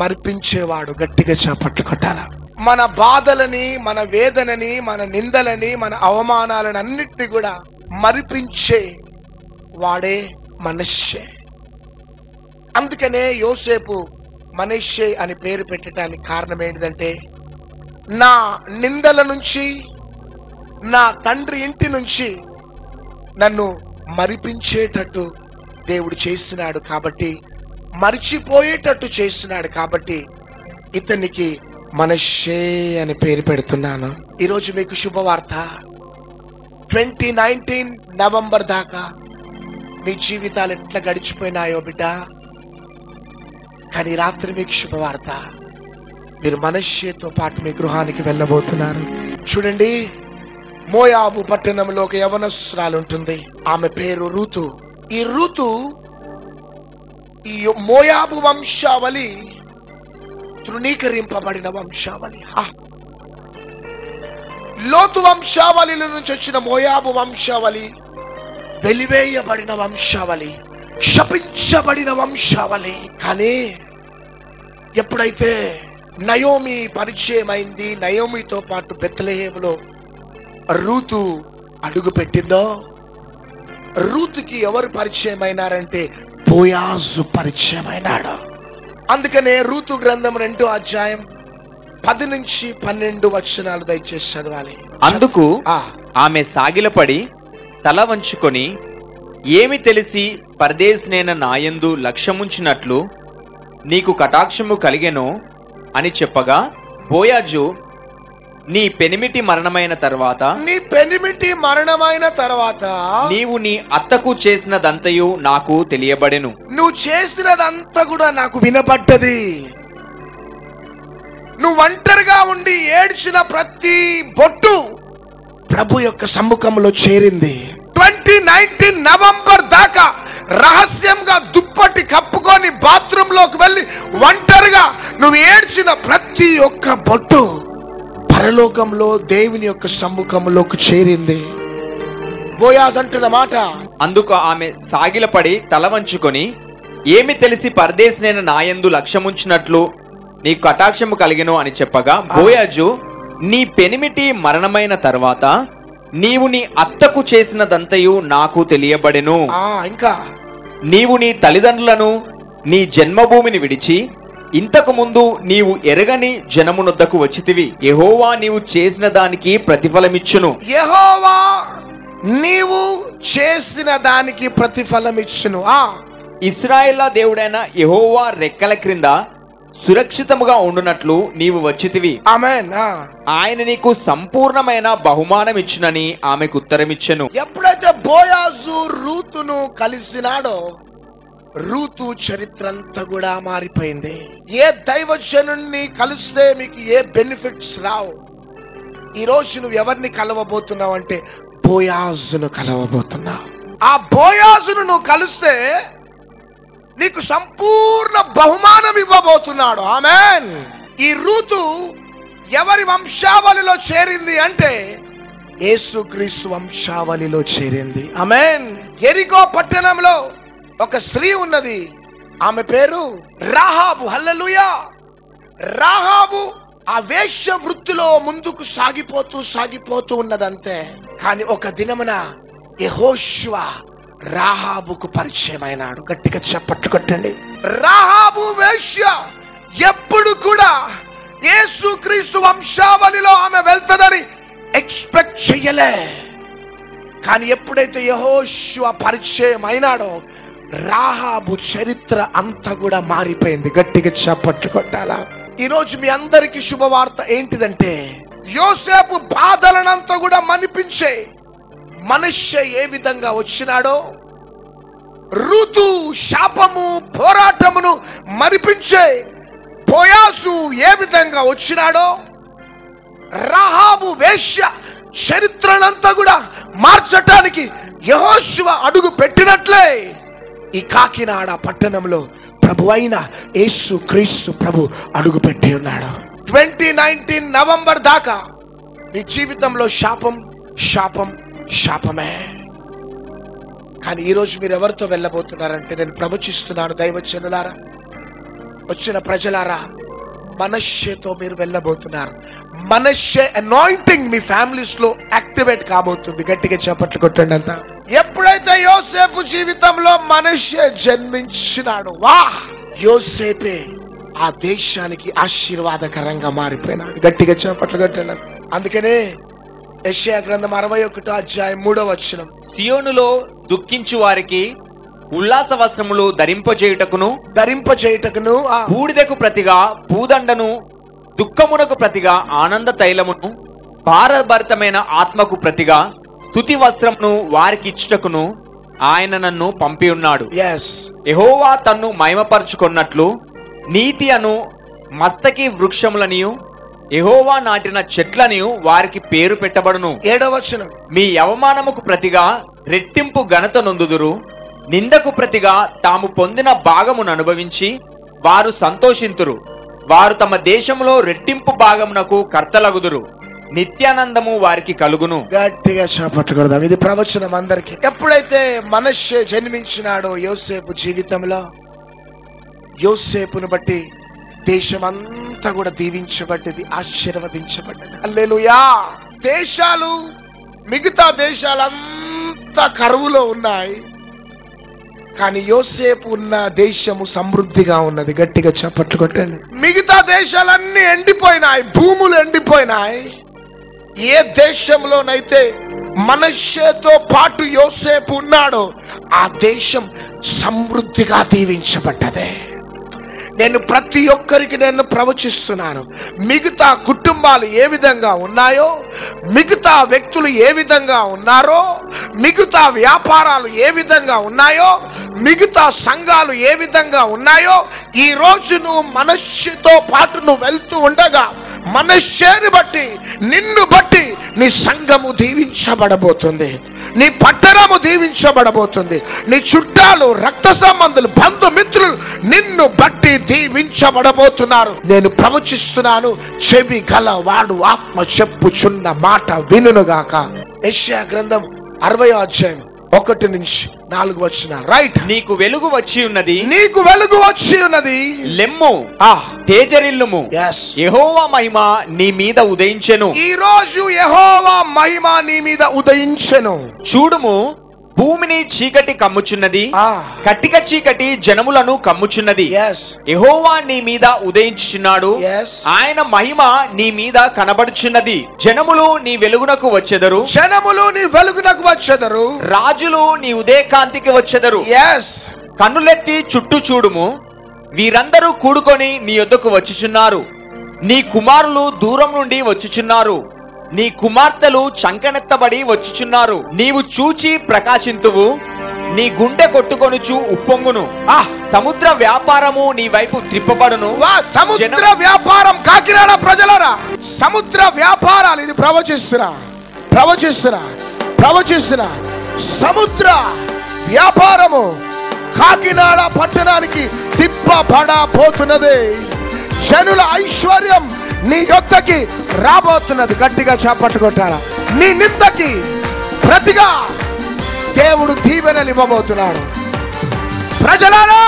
మరిపించేవాడు. గట్టిగా చప్పట్లు కొట్టాల. మన బాధలని, మన వేదనని, మన నిందలని, మన అవమానాలను అన్నిటిని కూడా మరిపించే వాడే మనష్షే. అందుకనే యోసేపు మనష్షే అని పేరు పెట్టడానికి కారణం ఏంటిదంటే నా నిందల నుంచి, నా తండ్రి ఇంటి నుంచి నన్ను మరిపించేటట్టు దేవుడు చేసినాడు కాబట్టి, మరిచిపోయేటట్టు చేసినాడు కాబట్టి ఇతనికి మనష్షే అని పేరు పెడుతున్నాను. ఈరోజు మీకు శుభవార్త. 2019 నవంబర్ దాకా మీ జీవితాలు ఎట్లా గడిచిపోయినాయో బిడ్డ, కానీ రాత్రి మీకు శుభవార్త. మీరు మనష్షేతో పాటు మీ గృహానికి వెళ్ళబోతున్నారు. చూడండి, మోయాబు పట్టణంలో ఒక యవనస్తురాలు ఉంటుంది. ఆమె పేరు రూతు. ఈ రూతు ఈ మోయాబు వంశావళి తృణీకరింపబడిన వంశావళి. లోతు వంశావళిల నుంచి వచ్చిన మోయాబు వంశావళి వెలివేయబడిన వంశావళి, శపించబడిన వంశావళి. కానీ ఎప్పుడైతే నయోమి పరిచయం అయింది, నయోమితో పాటు బెత్లెహేములో రూతు అడుగు పెట్టిందో, రూతుకి ఎవరు పరిచయం అయినారంటే బోయాజు పరిచయం అయినాడు. అందుకనే రూతు గ్రంథం 2వ అధ్యాయం 10 నుంచి 12 వచనాలు దయచేసి చదవాలి. అందుకు ఆమె సాగిలపడి తల వంచుకొని, ఏమి తెలిసి పరదేశినైన నాయందు లక్ష్యముంచినట్లు నీకు కటాక్షము కలిగెనో అని చెప్పగా, బోయాజు నీ పెనిమిటి మరణమైన తర్వాత నీవు నీ అత్తకు చేసినదంతయు నాకు తెలియబడెను. నువ్వు చేసినదంతా కూడా నాకు వినబడ్డది. నువ్వు ఒంటరిగా ఉండి ఏడ్చిన ప్రతి బొట్టు ప్రభు యొక్క సమ్ముఖంలో చేరింది. 2019 నవంబర్ దాకా రహస్యంగా దుప్పటి కప్పుకొని బాత్రూమ్ లోకి వెళ్ళి ఒంటరిగా నువ్వు ఏడ్చిన ప్రతి ఒక్క బొట్టు పరలోకంలో దేవుని యొక్క సమ్ముఖంలోకి చేరింది. బోయాజ్ అంటున్న మాట. అందుకు ఆమె సాగిలపడి తల వంచుకొని, ఏమి తెలిసి పరదేశినైన నాయందు లక్ష్యముంచినట్లు నీకు కటాక్షము కలిగెను అని చెప్పగా, బోయాజు నీ పెనిమిటి మరణమైన తర్వాత నీవు నీ అత్తకు చేసినదంతయు నాకు తెలియబడెను. ఇంకా నీవు నీ తల్లిదండ్రులను, నీ జన్మభూమిని విడిచి ఇంతకు ముందు నీవు ఎరగని జనమునొద్దకు వచ్చితివి. యెహోవా నీవు చేసిన దానికి ప్రతిఫలమిచ్చును. యెహోవా నీవు చేసిన దానికి ప్రతిఫలమిచ్చును. ఇశ్రాయేలు దేవుడైన యెహోవా రెక్కల క్రింద సురక్షితముగా ఉండునట్లు నీవు వచ్చితివి. ఆమేన్. ఆయన నీకు సంపూర్ణమైన బహుమానం ఇచ్చునని ఆమెకు ఉత్తరమిచ్చెను. ఎప్పుడైతే బోయాజు రూతును కలిసినాడో రూతు చరిత్ర అంతా కూడా మారిపోయింది. ఏ దైవజనుణ్ణి కలిస్తే మీకు ఏ బెనిఫిట్స్ రావు. ఈ రోజు నువ్వు ఎవరిని కలవబోతున్నావు అంటే బోయాజును కలవబోతున్నావు. ఆ బోయాజును నువ్వు కలిస్తే నీకు సంపూర్ణ బహుమానం ఇవ్వబోతున్నాడు. ఆమేన్. ఈ రూతు ఎవరి వంశావళిలో చేరింది అంటే యేసుక్రీస్తు వంశావళిలో చేరింది. ఆమేన్. యెరికో పట్టణంలో ఒక స్త్రీ ఉన్నది. ఆమె పేరు రాహాబు. హల్లెలూయా. రాహాబు ఆ వేశ్య వృత్తిలో ముందుకు సాగిపోతూ ఉన్నదంతే. కానీ ఒక దినమున యెహోషువ రాహాబుకు పరిచయం అయినాడు. గట్టిగా చప్పట్లు కొట్టండి. రాహాబు వేశ్య ఎప్పుడు కూడా యేసుక్రీస్తు వంశావళిలో ఆమె వెళ్తదని ఎక్స్పెక్ట్ చెయ్యలే. కానీ ఎప్పుడైతే యెహోషువ పరిచయం అయినాడో రాహాబు చరిత్ర అంతా కూడా మారిపోయింది. గట్టిగా చప్పట్లు కొట్టాలా. ఈరోజు మీ అందరికీ శుభవార్త ఏంటిదంటే యోసేపు బాధలనంతా కూడా మనిపించే మనష్య ఏ విధంగా వచ్చినాడో, ఋతు శాపము పోరాటమును మరిపించే బోయాజు ఏ విధంగా వచ్చినాడో, రాహాబు వేశ్య చరిత్రనంతా కూడా మార్చటానికి యెహోషువ అడుగు పెట్టినట్లే ఈ కాకినాడ పట్టణంలో ప్రభు అయిన యేసుక్రీస్తు ప్రభు అడుగు పెట్టి ఉన్నాడు. 2019 నవంబర్ దాకా నీ జీవితంలో శాపమే. కానీ ఈరోజు మీరు ఎవరితో వెళ్ళబోతున్నారంటే నేను ప్రవచిస్తున్నాను. దైవజనులారా, వచ్చిన ప్రజలారా, మనష్యతో మీరు వెళ్ళబోతున్నారు. మనష్య అనాయింటింగ్ మీ ఫ్యామిలీస్ లో యాక్టివేట్ కాబోతుంది. గట్టిగా చప్పట్లు కొట్టండి అంతా. ఎప్పుడైతే యోసేపు జీవితంలో మనష్య జన్మించినాడు, వాహ్, యోసేపే ఆ దేశానికి ఆశీర్వాదకరంగా మారిపోయినాడు. గట్టిగా చప్పట్లు కొట్టండి. అందుకనే యెషయా గ్రంథం 61వ అధ్యాయం 3వ వచనం, సియోనులో దుఃఖించు వారికి ఉల్లాస వస్త్రములు ధరింపజేయుటకును బూడిదకు ప్రతిగా పూదండను, దుఃఖమునకు ప్రతిగా ఆనంద తైలమును, భారభరితమైన ఆత్మకు ప్రతిగా స్తుతి వస్త్రమును వారికి ఇచ్చుటకును ఆయన నన్ను పంపి ఉన్నాడు. యెహోవా తన్ను మహిమపరచుకున్నట్లు నీతి అను మస్తకి వృక్షములనియు యెహోవా నాటిన చెట్లనియు వారికి పేరు పెట్టబడును. 7వ వచనం, మీ అవమానముకు ప్రతిగా రెట్టింపు ఘనత నొందుదురు, నిందకు ప్రతిగా తాము పొందిన భాగమును అనుభవించి వారు సంతోషింతురు. వారు తమ దేశంలో రెట్టింపు భాగమునకు కర్తలగుదురు, నిత్యానందము వారికి కలుగును. గట్టిగా చప్పట్లు కొడదాం. ఇది ప్రవచనం అందరికి. ఎప్పుడైతే మనష్య జన్మించినాడో యోసేపు జీవితంలో, యోసేపును బట్టి దేశం అంతా కూడా దీవించబడ్డది, ఆశీర్వదించబడ్డది. హల్లెలూయా. దేశాలు, మిగతా దేశాలంతా కరువులో ఉన్నాయి, కానీ యోసేపు ఉన్న దేశము సమృద్ధిగా ఉన్నది. గట్టిగా చప్పట్లు కొట్టండి. మిగతా దేశాలన్నీ ఎండిపోయినాయి, భూములు ఎండిపోయినాయి. ఏ దేశంలోనైతే మనష్యతో పాటు యోసేపు ఉన్నాడో ఆ దేశం సమృద్ధిగా దీవించబడ్డదే. నేను ప్రతి ఒక్కరికి నేను ప్రవచిస్తున్నాను. మిగతా కుటుంబాలు ఏ విధంగా ఉన్నాయో, మిగతా వ్యక్తులు ఏ విధంగా ఉన్నారో, మిగతా వ్యాపారాలు ఏ విధంగా ఉన్నాయో, మిగతా సంఘాలు ఏ విధంగా ఉన్నాయో, ఈ రోజు నువ్వు మనష్యతో పాటు నువ్వు వెళ్తూ ఉండగా మనష్యని బట్టి, నిన్ను బట్టి నీ సంఘము దీవించబడబోతుంది, నీ పట్టణము దీవించబడబోతుంది, నీ చుట్టాలు, రక్త సంబంధులు, బంధుమిత్రులు నిన్ను బట్టి దీవించబడబోతున్నారు. నేను ప్రవచిస్తున్నాను. చెవి గల వాడు ఆత్మ చెప్పుచున్న మాట వినుగాక. యెషయా గ్రంథం 60వ అధ్యాయం 1 నుంచి 4 వచన. రైట్. నీకు వెలుగు వచ్చి ఉన్నది, నీకు వెలుగు వచ్చి ఉన్నది, లెమ్ము, తేజరిల్లుము, యెహోవా మహిమ నీ మీద ఉదయించెను. ఈ రోజు యెహోవా మహిమ నీ మీద ఉదయించెను. చూడుము, భూమిని చీకటి కమ్ముచున్నది, కట్టిక చీకటి జనములను కమ్ముచున్నది. యెహోవా నీ మీద ఉదయించుచున్నాడు, ఆయన మహిమ నీ మీద కనబడుచున్నది. జనములు నీ వెలుగునకు వచ్చెదరు, రాజులు నీ ఉదయకాంతికి వచ్చెదరు. కన్నులెత్తి చుట్టూ చూడుము, వీరందరూ కూడుకొని నీ యొద్దకు వచ్చుచున్నారు. నీ కుమారులు దూరం నుండి వచ్చుచున్నారు, నీ కుమార్తెలు చంకనెత్తబడి వచ్చుచున్నారు. నీవు చూచి ప్రకాశింతువు, నీ గుండె కొట్టుకొనుచు ఉప్పొంగును. సముద్ర వ్యాపారము నీ వైపు త్రిప్పబడును. సముద్ర వ్యాపారం కాకినాడ ప్రజలరా, సముద్ర వ్యాపారాలు ఇది ప్రవచిస్తున్నా. సముద్ర వ్యాపారము కాకినాడ పట్టణానికి తిప్పబడబోతున్నది. జనుల ఐశ్వర్యం నీ యొద్దకి రాబోతున్నది. గట్టిగా చప్పట్లు కొట్టాలా. నీ నిందకి ప్రతిగా దేవుడు దీవెనలు ఇవ్వబోతున్నాడు. ప్రజలారా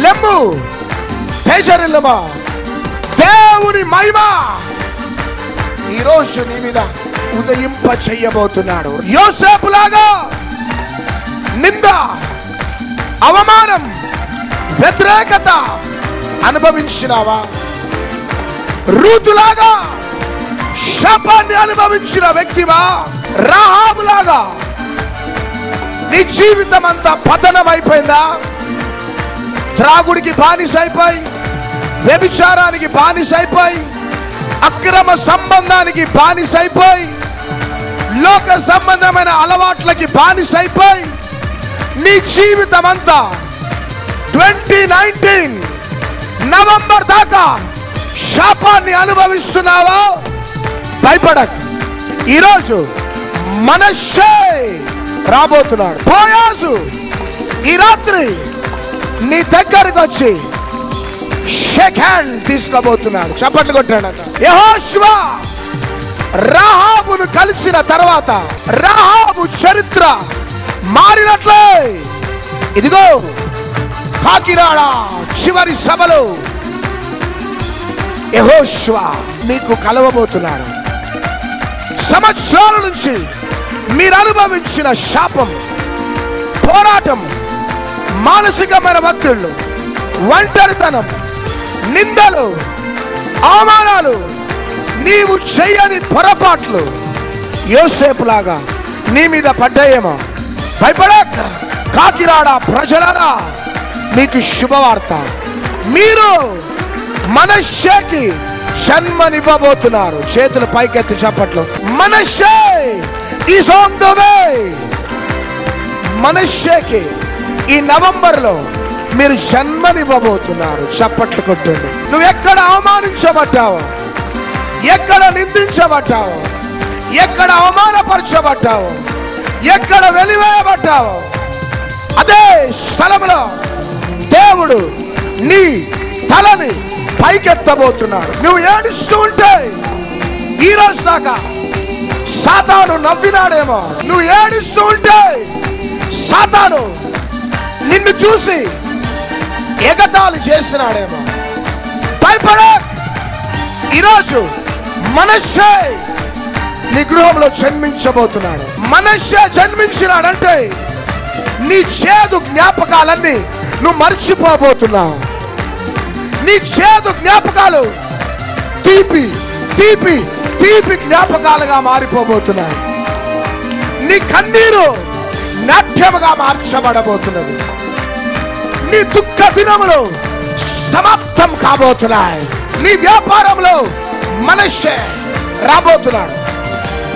లెమ్ము, తేజరిల్లమా, దేవుని మహిమ ఈరోజు నీ మీద ఉదయింప చెయ్యబోతున్నాడు. యోసేపులాగా నింద, అవమానం, వ్యతిరేకత అనుభవించినావా? రూతులాగా శాపాన్ని అనుభవించిన వ్యక్తివా? రాహాబులాగా నీ జీవితం అంతా పతనం అయిపోయిందా? త్రాగుడికి బానిసైపోయి, వ్యభిచారానికి బానిసైపోయి, అక్రమ సంబంధానికి బానిసైపోయి, లోక సంబంధమైన అలవాట్లకి బానిసైపోయి నీ జీవితం అంతా 2019 నవంబర్ దాకా శాపాన్ని అనుభవిస్తున్నావా? భయపడకు. ఈరోజు మనష్షే రాబోతున్నాడు. బోయాజు ఈ రాత్రి నీ దగ్గరకు వచ్చి షేక్ హ్యాండ్ తీసుకోబోతున్నాడు. చప్పట్లు కొట్టాడట. యెహోషువ రాహాబును కలిసిన తర్వాత రాహాబు చరిత్ర మారినట్లే ఇదిగో కాకినాడ చివరి సభలో యెహోషువ నీకు కలవబోతున్నాడు. సంవత్సరాల నుంచి మీరు అనుభవించిన శాపం, పోరాటం, మానసికమైన ఒత్తిళ్లు, ఒంటరితనం, నిందలు, అవమానాలు, నీవు చేయని పొరపాట్లు యోసేపులాగా నీ మీద పడ్డాయేమో. భయపడక కాకినాడ ప్రజలారా, మీకు శుభవార్త. మీరు మనష్షేకి జన్మనివ్వబోతున్నారు. చేతులు పైకెత్తి చప్పట్లు. మనష్షే ఈజ్ ఆన్ ద వే. మనష్షేకి ఈ నవంబర్లో మీరు జన్మనివ్వబోతున్నారు. చప్పట్లు కొట్టండి. నువ్వు ఎక్కడ అవమానించబడ్డావో, ఎక్కడ నిందించబడ్డావో, ఎక్కడ అవమానపరచబడ్డావో, ఎక్కడ వెలివేయబడ్డావో అదే స్థలంలో దేవుడు నీ తలని పైకెత్తబోతున్నాడు. నువ్వు ఏడుస్తూ ఉంటే ఈ రోజు దాకా సాతాను నవ్వినాడేమో. నువ్వు ఏడుస్తూ ఉంటే సాతాను నిన్ను చూసి ఎగతాళి చేస్తున్నాడేమో. భయపడక్. ఈరోజు మనష్షే నీ గృహంలో జన్మించబోతున్నాడు. మనష్షే జన్మించినాడంటే నీ చేదు జ్ఞాపకాలన్నీ నువ్వు మర్చిపోబోతున్నావు. నీ చేదు జ్ఞాపకాలు తీపి తీపి తీపి జ్ఞాపకాలుగా మారిపోబోతున్నాయి. నీ కన్నీరు నాట్యముగా మార్చబడబోతున్నది. నీ దుఃఖ దినములు సమాప్తం కాబోతున్నాయి. నీ వ్యాపారంలో మనష్షే రాబోతున్నాడు.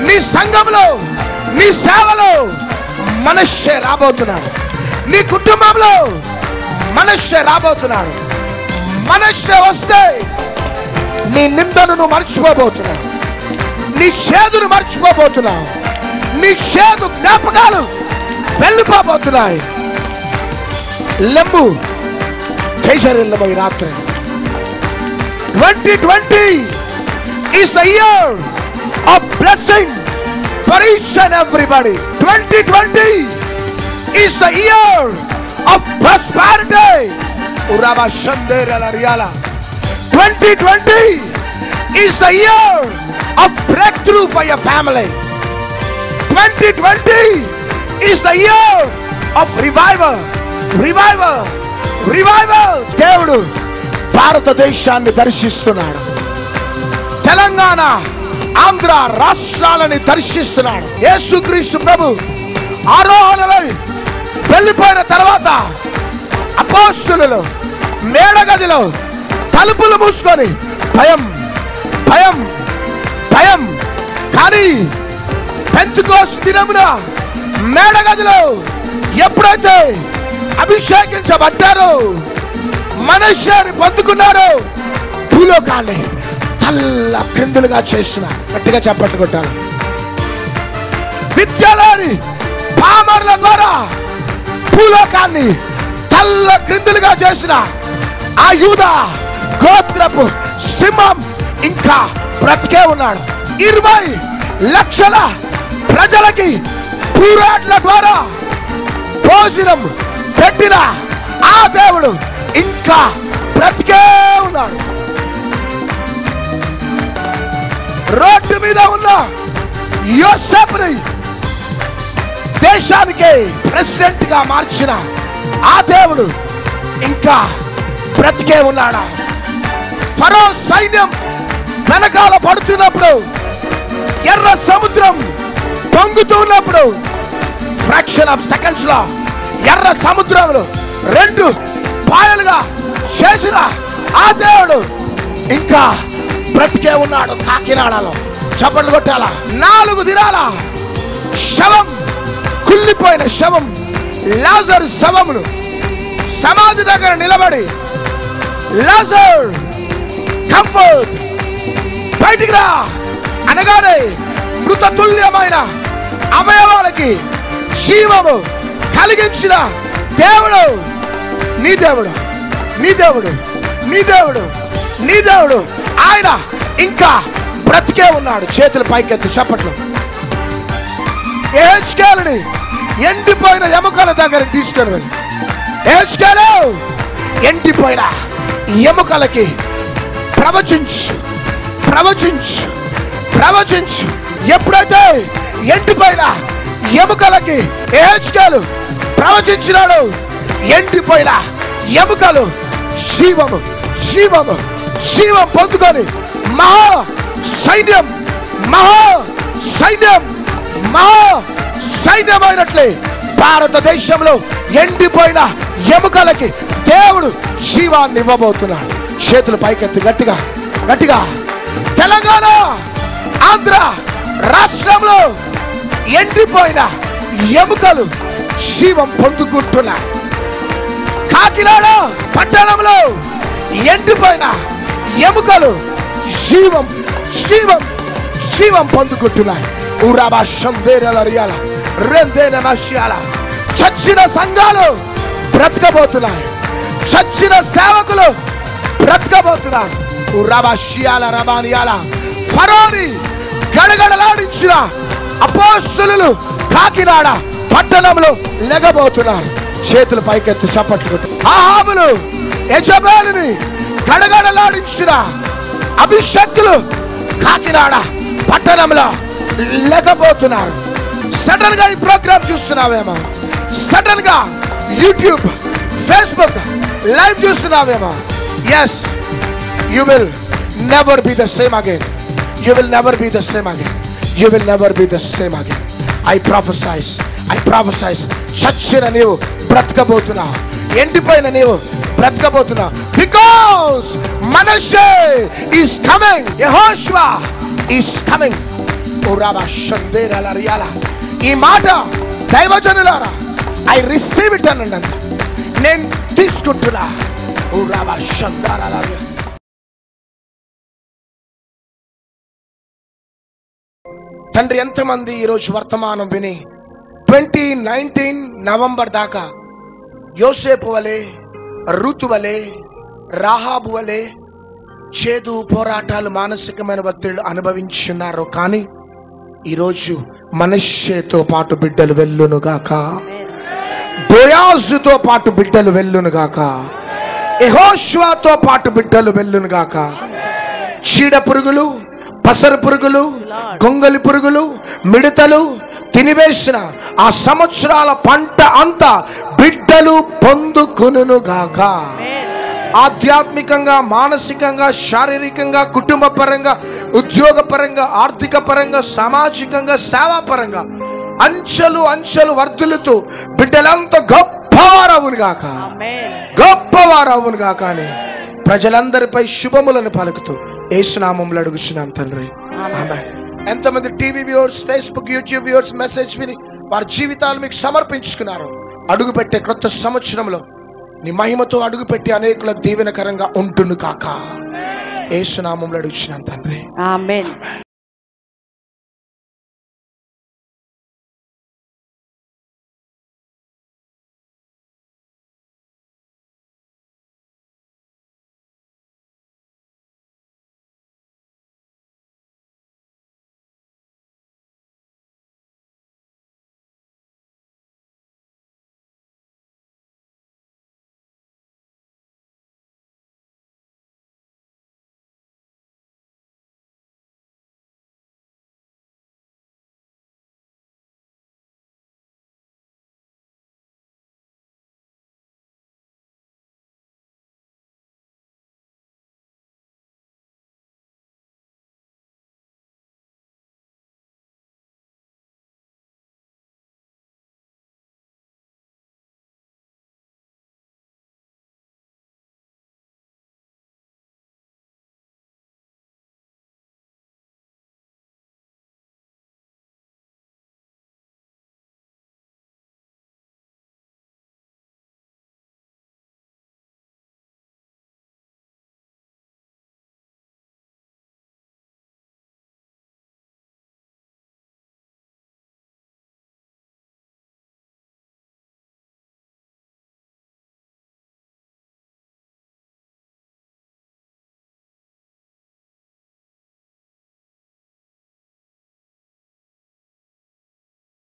నీ సంఘంలో, నీ సేవలో మనష్షే రాబోతున్నాడు. నీ కుటుంబంలో మనష్షే రాబోతున్నాడు. మనష్షే వస్తే నీ నిందను నువ్వు మర్చిపోబోతున్నావు. నీ చేదును మర్చిపోబోతున్నావు. నీ చేదు జ్ఞాపకాలు వెళ్ళిపోబోతున్నాయి. లెంబు తేజరిల్లమై రాత్రి 2020 is the year of blessing for each and everybody. 2020 is the year of prosperity. Urava Shandera Lariala. 2020 is the year of breakthrough for your family. 2020 is the year of revival. Revival. Revival. దేవుడు భారతదేశాన్ని దర్శిస్తున్నాడు. తెలంగాణ, ఆంధ్ర రాష్ట్రాలని దర్శిస్తున్నాడు. యేసుక్రీస్తు ప్రభు ఆరోహణమై వెళ్ళిపోయిన తర్వాత అపోస్తలులు మేడగదిలో తలుపులు మూసుకొని భయం భయం భయం. కానీ పెంతెకోస్తు దినమున మేడగదిలో ఎప్పుడైతే అభిషేకించబడ్డారో మనశ్శాన్ని పొందుకున్నారో భూలోకాన్ని తల్ల క్రిందులుగా చేసిన గట్టిగా చప్పట్లు కొట్టాలి. విద్యలోని పామర్ల ద్వారా భూలోకాన్ని తల్ల క్రిందులుగా చేసిన ఆ యూదా గోత్రపు సింహం ఇంకా బ్రతికే ఉన్నాడు. 20 లక్షల ప్రజలకి పూరాట్ల ద్వారా భోజనం పెట్టిన ఆ దేవుడు ఇంకా బ్రతికే ఉన్నాడు. రోడ్డు మీద ఉన్న యోసేపుని దేశానికి ప్రెసిడెంట్ గా మార్చిన ఆ దేవుడు ఇంకా బ్రతికే ఉన్నాడా? ఫరో సైన్యం వెనకాల పడుతున్నప్పుడు, ఎర్ర సముద్రం పొంగుతున్నప్పుడు ఫ్రాక్షన్ ఆఫ్ సెకండ్స్ లో ఎర్ర సముద్రంలో 2 పాయలుగా చేసిన ఆ దేవుడు ఇంకా బ్రతికే ఉన్నాడు. కాకినాడలో చప్పట్లు కొట్టాల. 4 దినాల శవం, కుళ్ళిపోయిన శవం, లాజరు శవమును సమాధి దగ్గర నిలబడి, లాజర్ కంఫర్ట్ బయటికి రా అనగానే మృత తుల్యమైన అవయవాలకి జీవము కలిగించిన దేవుడు నీ దేవుడు, నీ దేవుడు, నీ దేవుడు, నీ దేవుడు. ఆయన ఇంకా బ్రతికే ఉన్నాడు. చేతులు పైకెత్తి చప్పట్లు. యెహెజ్కేలుని ఎండిపోయిన ఎముకల దగ్గరికి తీసుకొని వెళ్ళి, యెహెజ్కేలు ఎండిపోయిన ఎముకలకి ప్రవచించు, ప్రవచించు, ప్రవచించు. ఎప్పుడైతే ఎండిపోయిన ఎముకలకి యెహెజ్కేలు ప్రవచించినాడు, ఎండిపోయిన ఎముకలు జీవము, జీవము, జీవం పొందుకొని మహా సైన్యం, మహా సైన్యం, మహా సైన్యమైనట్లే భారతదేశంలో ఎండిపోయిన ఎముకలకి దేవుడు జీవాన్ని ఇవ్వబోతున్నాడు. చేతులు పైకెత్తి గట్టిగా గట్టిగా. తెలంగాణ, ఆంధ్ర రాష్ట్రంలో ఎండిపోయిన ఎముకలు జీవం పొందుకుంటున్నాయి. కాకినాడ పట్టణంలో ఎండిపోయిన ఎముకలు జీవం, జీవం, జీవం పొందుకుంటున్నాయి. ఊరాబా శందేరలరియాల రెందేన మష్యాల. చచ్చిన సంఘాలు బ్రతకబోతున్నాయి. చచ్చిన సేవకులు బ్రతకబోతున్నారు. ఊరాబా షియాల రబానియాల. ఫరోని గడగడలాడించిన అపోస్తలులు కాకినాడ పట్టణంలో లెగబోతున్నారు. చేతులు పైకెత్తి చప్పట్లు కొట్టు. ఆహాబులు యెజబెలుని గడగడలాడించిన అభిషక్తులు కాకినాడ పట్టణంలో లెగబోతున్నారు. సడన్ గా ఈ ప్రోగ్రామ్ చూస్తున్నావేమో, సడన్ గా యూట్యూబ్, ఫేస్బుక్ లైవ్ చూస్తున్నావేమో. yes, you will never be the same again. You will never be the same again. You will never be the same again. I prophesize, I prophesize. చచ్చిన నీవు బ్రతకబోతున్నావు, ఎండిపోయిన నీవు బ్రతకబోతున్నావు. Because Manasseh is coming, Yehoshua is coming. ఓరాబా షందేరలరియాల. ఈ మాట దైవజనులారా I receive it అనండి, నేను తీసుకుంటున్నా. ఓరాబా షందారలరియాల. తండ్రి, ఎంతమంది ఈరోజు వర్తమానం విని 2019 నవంబర్ దాకా యోసేపు వలె, రుతు వలె, రాహాబు వలె చేదు పోరాటాలు, మానసికమైన ఒత్తిళ్లు అనుభవించున్నారు. కానీ ఈరోజు మనష్షేతో పాటు బిడ్డలు వెళ్ళునుగాక, బోయాజుతో పాటు బిడ్డలు వెళ్ళునుగాక, యెహోషువతో పాటు బిడ్డలు వెళ్ళునుగాక. చీడ పురుగులు, పసరు పురుగులు, గొంగలి పురుగులు, మిడతలు తినివేసిన ఆ సంవత్సరాల పంట అంతా బిడ్డలు పొందుకొనుగాక. ఆధ్యాత్మికంగా, మానసికంగా, శారీరకంగా, కుటుంబ పరంగా, ఉద్యోగ పరంగా, ఆర్థిక పరంగా, సామాజికంగా, సేవా పరంగా అంచెలు అంచెలు వర్ధులుతూ బిడ్డలంతా గొప్పవారవునుగాక, గొప్పవారవునుగాక అని ప్రజలందరిపై శుభములను పలుకుతూ యేసునామములో అడుగుచున్నాం తండ్రి, ఆమేన్. ఎంతమంది TV viewers, Facebook, YouTube viewers message విని వారి జీవితాలు మీకు సమర్పించుకున్నారు. అడుగుపెట్టే క్రొత్త సంవత్సరంలో నీ మహిమతో అడుగుపెట్టి అనేకుల దీవెనకరంగా ఉంటును కాక. యేసు నామములో అడుగుచున్నాను తండ్రి, ఆమేన్.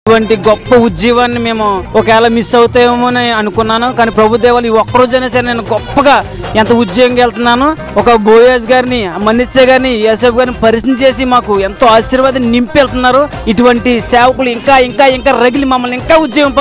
ఇటువంటి గొప్ప ఉద్యోగాన్ని మేము ఒకవేళ మిస్ అవుతామని అనుకున్నాను. కానీ ప్రభు దేవాలు ఈ ఒక్కరోజైనా సరే నేను గొప్పగా ఎంత ఉద్యోగంకి వెళ్తున్నాను. ఒక బోయాజ్ గారిని, మనిస్తే గారిని, యేసఫ్ గారిని పరిచయం చేసి మాకు ఎంతో ఆశీర్వాదం నింపి వెళ్తున్నారు. ఇటువంటి సేవకులు ఇంకా ఇంకా ఇంకా రగిలి మమ్మల్ని ఇంకా ఉద్యోగం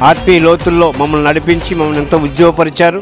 ఆత్మీయ లోతుల్లో మమ్మల్ని నడిపించి మమ్మల్ని ఎంతో ఉద్యోగపరిచారు.